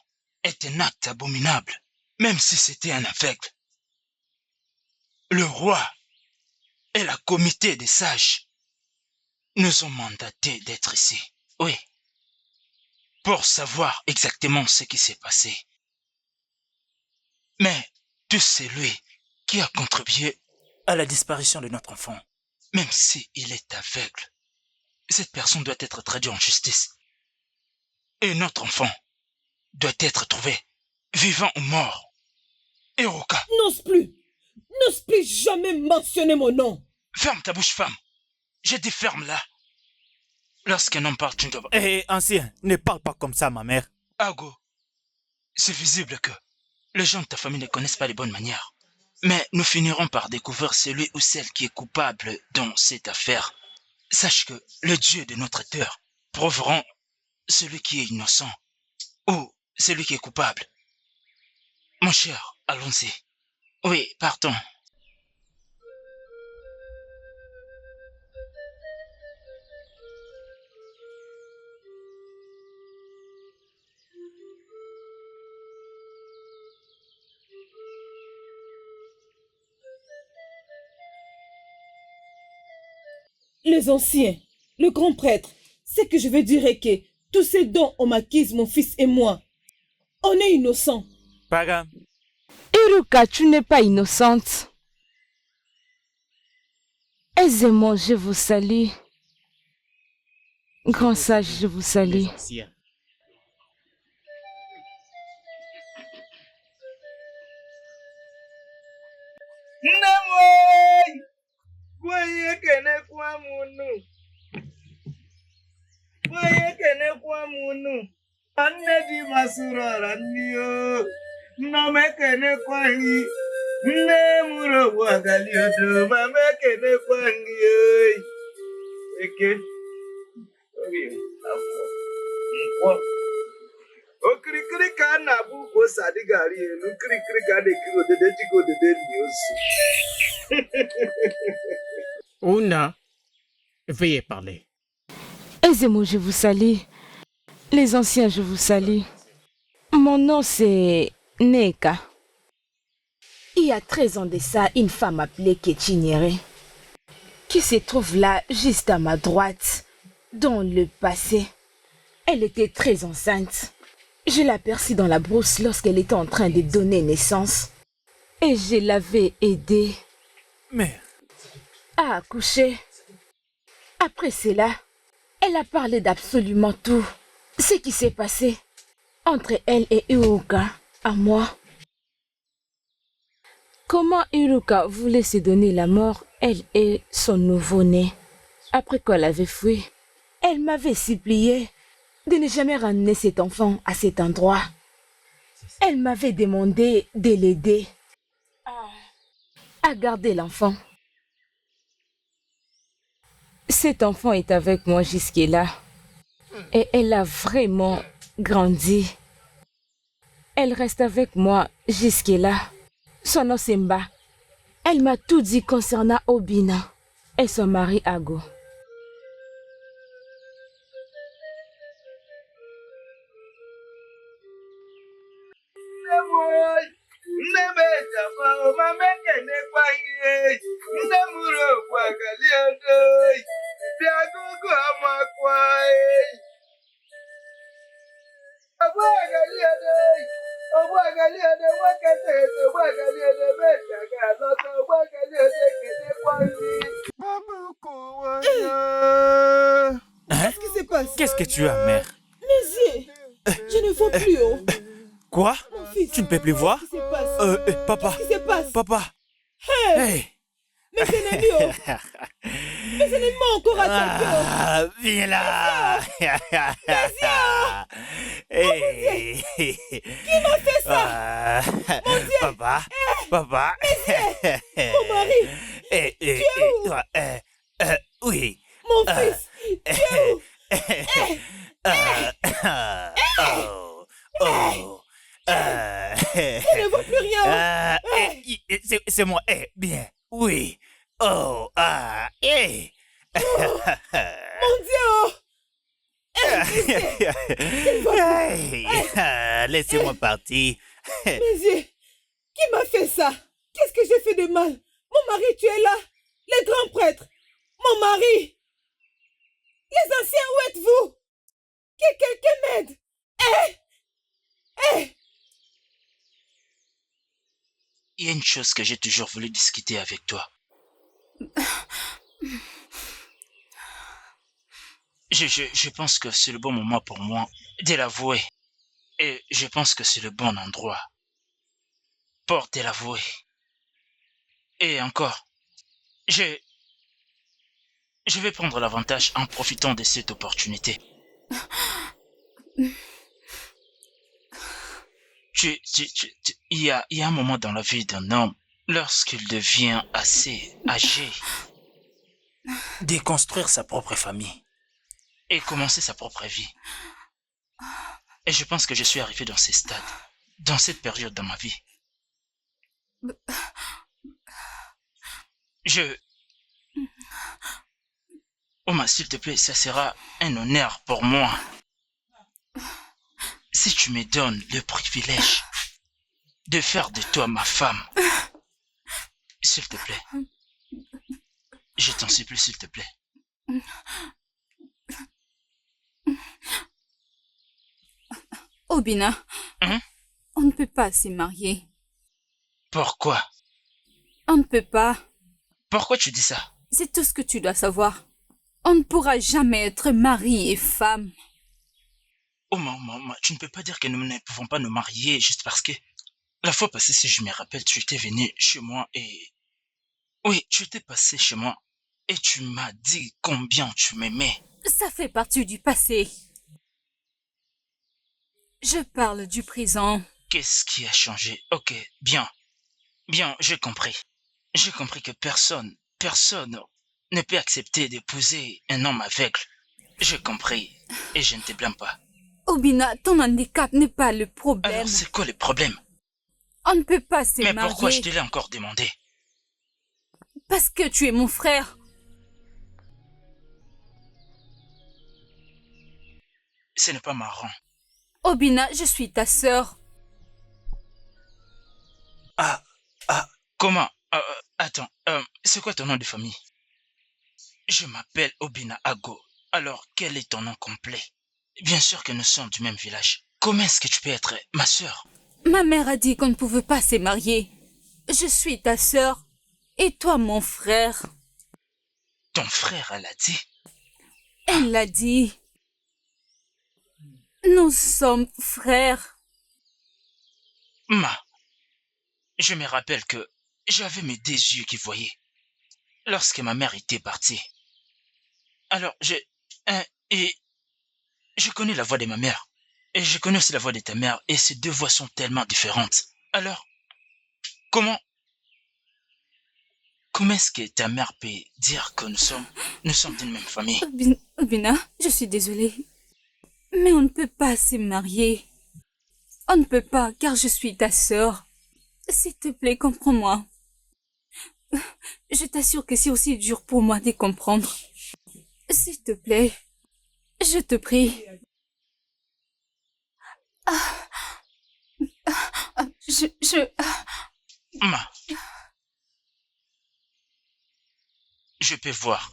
est un acte abominable, même si c'était un aveugle. Le roi et la comité des sages nous ont mandatés d'être ici. Oui. Pour savoir exactement ce qui s'est passé. Mais tu sais lui qui a contribué à la disparition de notre enfant, même s'il est aveugle, cette personne doit être traduite en justice. Et notre enfant doit être trouvé, vivant ou mort. Hiruka. N'ose plus jamais mentionner mon nom. Ferme ta bouche, femme. J'ai dit ferme-la. Lorsqu'un homme parle, tu ne dois pas... Ancien, ne parle pas comme ça, ma mère. Ago, c'est visible que les gens de ta famille ne connaissent pas les bonnes manières. Mais nous finirons par découvrir celui ou celle qui est coupable dans cette affaire. Sache que le Dieu de notre terre prouveront celui qui est innocent ou celui qui est coupable. Mon cher, allons-y. Oui, partons. Les anciens, le grand prêtre, ce que je veux dire est que tous ces dons on m'acquise mon fils et moi, on est innocents. Paga. Hiruka, tu n'es pas innocente. Aisément, je vous salue. Grand sage, je vous salue. Anne di masurara niyo, no me kene kwa hi, Nne mụrụ ụwa galiodo mama ekenekwa gị oyi. Eke oge afọ nkwọ okirikiri ka a na-abụ ugwu ose adịghị arị elu kirikiri ka a na-ekiri odede jigo odede li osi. Ouna, veuillez parler. Aisez-moi, je vous salue. Les anciens, je vous salue. Mon nom, c'est Neka. Il y a 13 ans de ça, une femme appelée Kéchinyere, qui se trouve là, juste à ma droite, dans le passé. Elle était très enceinte. Je l'aperçus dans la brousse lorsqu'elle était en train de donner naissance. Et je l'avais aidée à accoucher. Après cela, elle a parlé d'absolument tout. Ce qui s'est passé entre elle et Iruka, à moi. Comment Iruka voulait se donner la mort, elle et son nouveau-né. Après qu'elle avait fui, elle m'avait supplié de ne jamais ramener cet enfant à cet endroit. Elle m'avait demandé de l'aider à garder l'enfant. Cet enfant est avec moi jusque-là et elle a vraiment grandi. Elle reste avec moi jusque-là. Son nom c'est Mba. Elle m'a tout dit concernant Obina et son mari Ago. Nne m ejama mama ekenekwa gị oyi. Nne mụrụ ụwa galiodo oyi. Bịa gụgụ amakwa oyi. Ogbu agaliodo oyi. Ogbu agaliodo nwoke teeto ogbu agaliodo meja ga-alọta ogbu agaliodo ekenekwa gị. Qu'est-ce qui se passe? Qu'est-ce que tu as, mère? Mes yeux, je ne vois plus. Oh. Quoi? Mon fils, Tu ne peux plus voir? qu'est-ce qui se passe? Papa. Qu'est-ce qui se passe? Papa. Hey! Mes ennemis, oh. Mes ennemis m'ont encore attaqué. Ah, viens là. Hey. Qui m'a fait ça? Mon Dieu. Papa. Papa. Mon mari. Tu es où? Toi, oui. Mon fils, tu es où? Je ne vois plus rien. C'est moi. Bien. Oui. Oh. Mon Dieu. Laissez-moi partir. Mes yeux, qui m'a fait ça? Qu'est-ce que j'ai fait de mal? Mon mari, tu es là. Les grands prêtres. Mon mari. Les anciens, où êtes-vous? Que quelqu'un m'aide. Il y a une chose que j'ai toujours voulu discuter avec toi. Je pense que c'est le bon moment pour moi de l'avouer. Et je pense que c'est le bon endroit pour te l'avouer. Et encore, je vais prendre l'avantage en profitant de cette opportunité. Il y a un moment dans la vie d'un homme, lorsqu'il devient assez âgé, de construire sa propre famille et commencer sa propre vie. Et je pense que je suis arrivé dans ces stades, dans cette période dans ma vie. Oma, s'il te plaît, ça sera un honneur pour moi. Si tu me donnes le privilège de faire de toi ma femme, s'il te plaît, je t'en supplie, s'il te plaît. Obina, on ne peut pas se marier. Pourquoi? On ne peut pas. Pourquoi tu dis ça? C'est tout ce que tu dois savoir. On ne pourra jamais être mari et femme. Oh maman, tu ne peux pas dire que nous ne pouvons pas nous marier juste parce que... La fois passée, si je me rappelle, tu étais venu chez moi et... Oui, tu étais passé chez moi et tu m'as dit combien tu m'aimais. Ça fait partie du passé. Je parle du présent. Qu'est-ce qui a changé? Ok, bien. Bien, j'ai compris. J'ai compris que personne ne peut accepter d'épouser un homme aveugle. J'ai compris et je ne te blâme pas. Obina, ton handicap n'est pas le problème. Alors, c'est quoi le problème? On ne peut pas se marier. Mais pourquoi je te l'ai encore demandé? Parce que tu es mon frère. Ce n'est pas marrant. Obina, je suis ta sœur. Comment? Attends, c'est quoi ton nom de famille? Je m'appelle Obina Ago. Alors, quel est ton nom complet? Bien sûr que nous sommes du même village. Comment est-ce que tu peux être ma sœur? Ma mère a dit qu'on ne pouvait pas se marier. Je suis ta sœur et toi mon frère. Ton frère, elle a dit? Elle l'a dit. Nous sommes frères. Je me rappelle que j'avais mes deux yeux qui voyaient lorsque ma mère était partie. Alors, et je connais la voix de ma mère. Et je connais aussi la voix de ta mère. Et ces deux voix sont tellement différentes. Alors, comment est-ce que ta mère peut dire que nous sommes d'une même famille? Obina, je suis désolée. Mais on ne peut pas se marier. On ne peut pas car je suis ta sœur. S'il te plaît, comprends-moi. Je t'assure que c'est aussi dur pour moi de comprendre. S'il te plaît, je te prie. Je peux voir.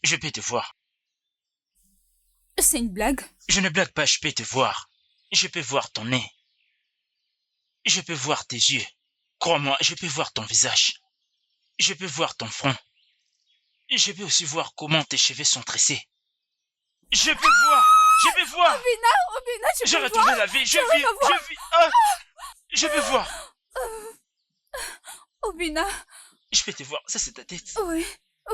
Je peux te voir. C'est une blague? Je ne blague pas, je peux te voir. Je peux voir ton nez. Je peux voir tes yeux. Crois-moi, je peux voir ton visage. Je peux voir ton front. Je peux aussi voir comment tes cheveux sont tressés. Je peux voir! Obina, je j'ai peux retrouvé voir. la vie, je vis. Je peux voir. Obina. Je peux te voir, ça c'est ta tête. Oui.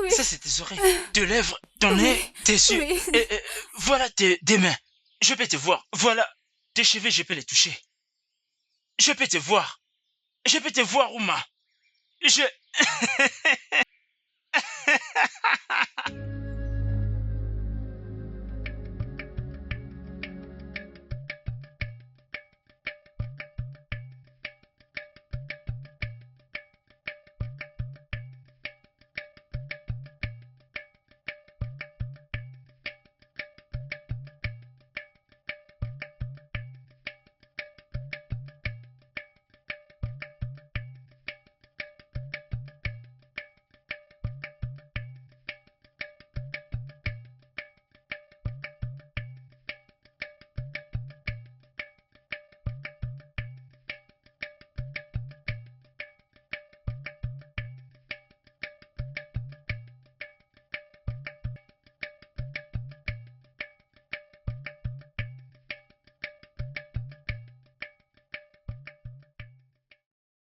Ça c'est tes oreilles, tes lèvres, ton nez, tes yeux. Oui. Et voilà tes mains. Je peux te voir. Voilà tes cheveux, je peux les toucher. Je peux te voir. Je peux te voir, Ouma.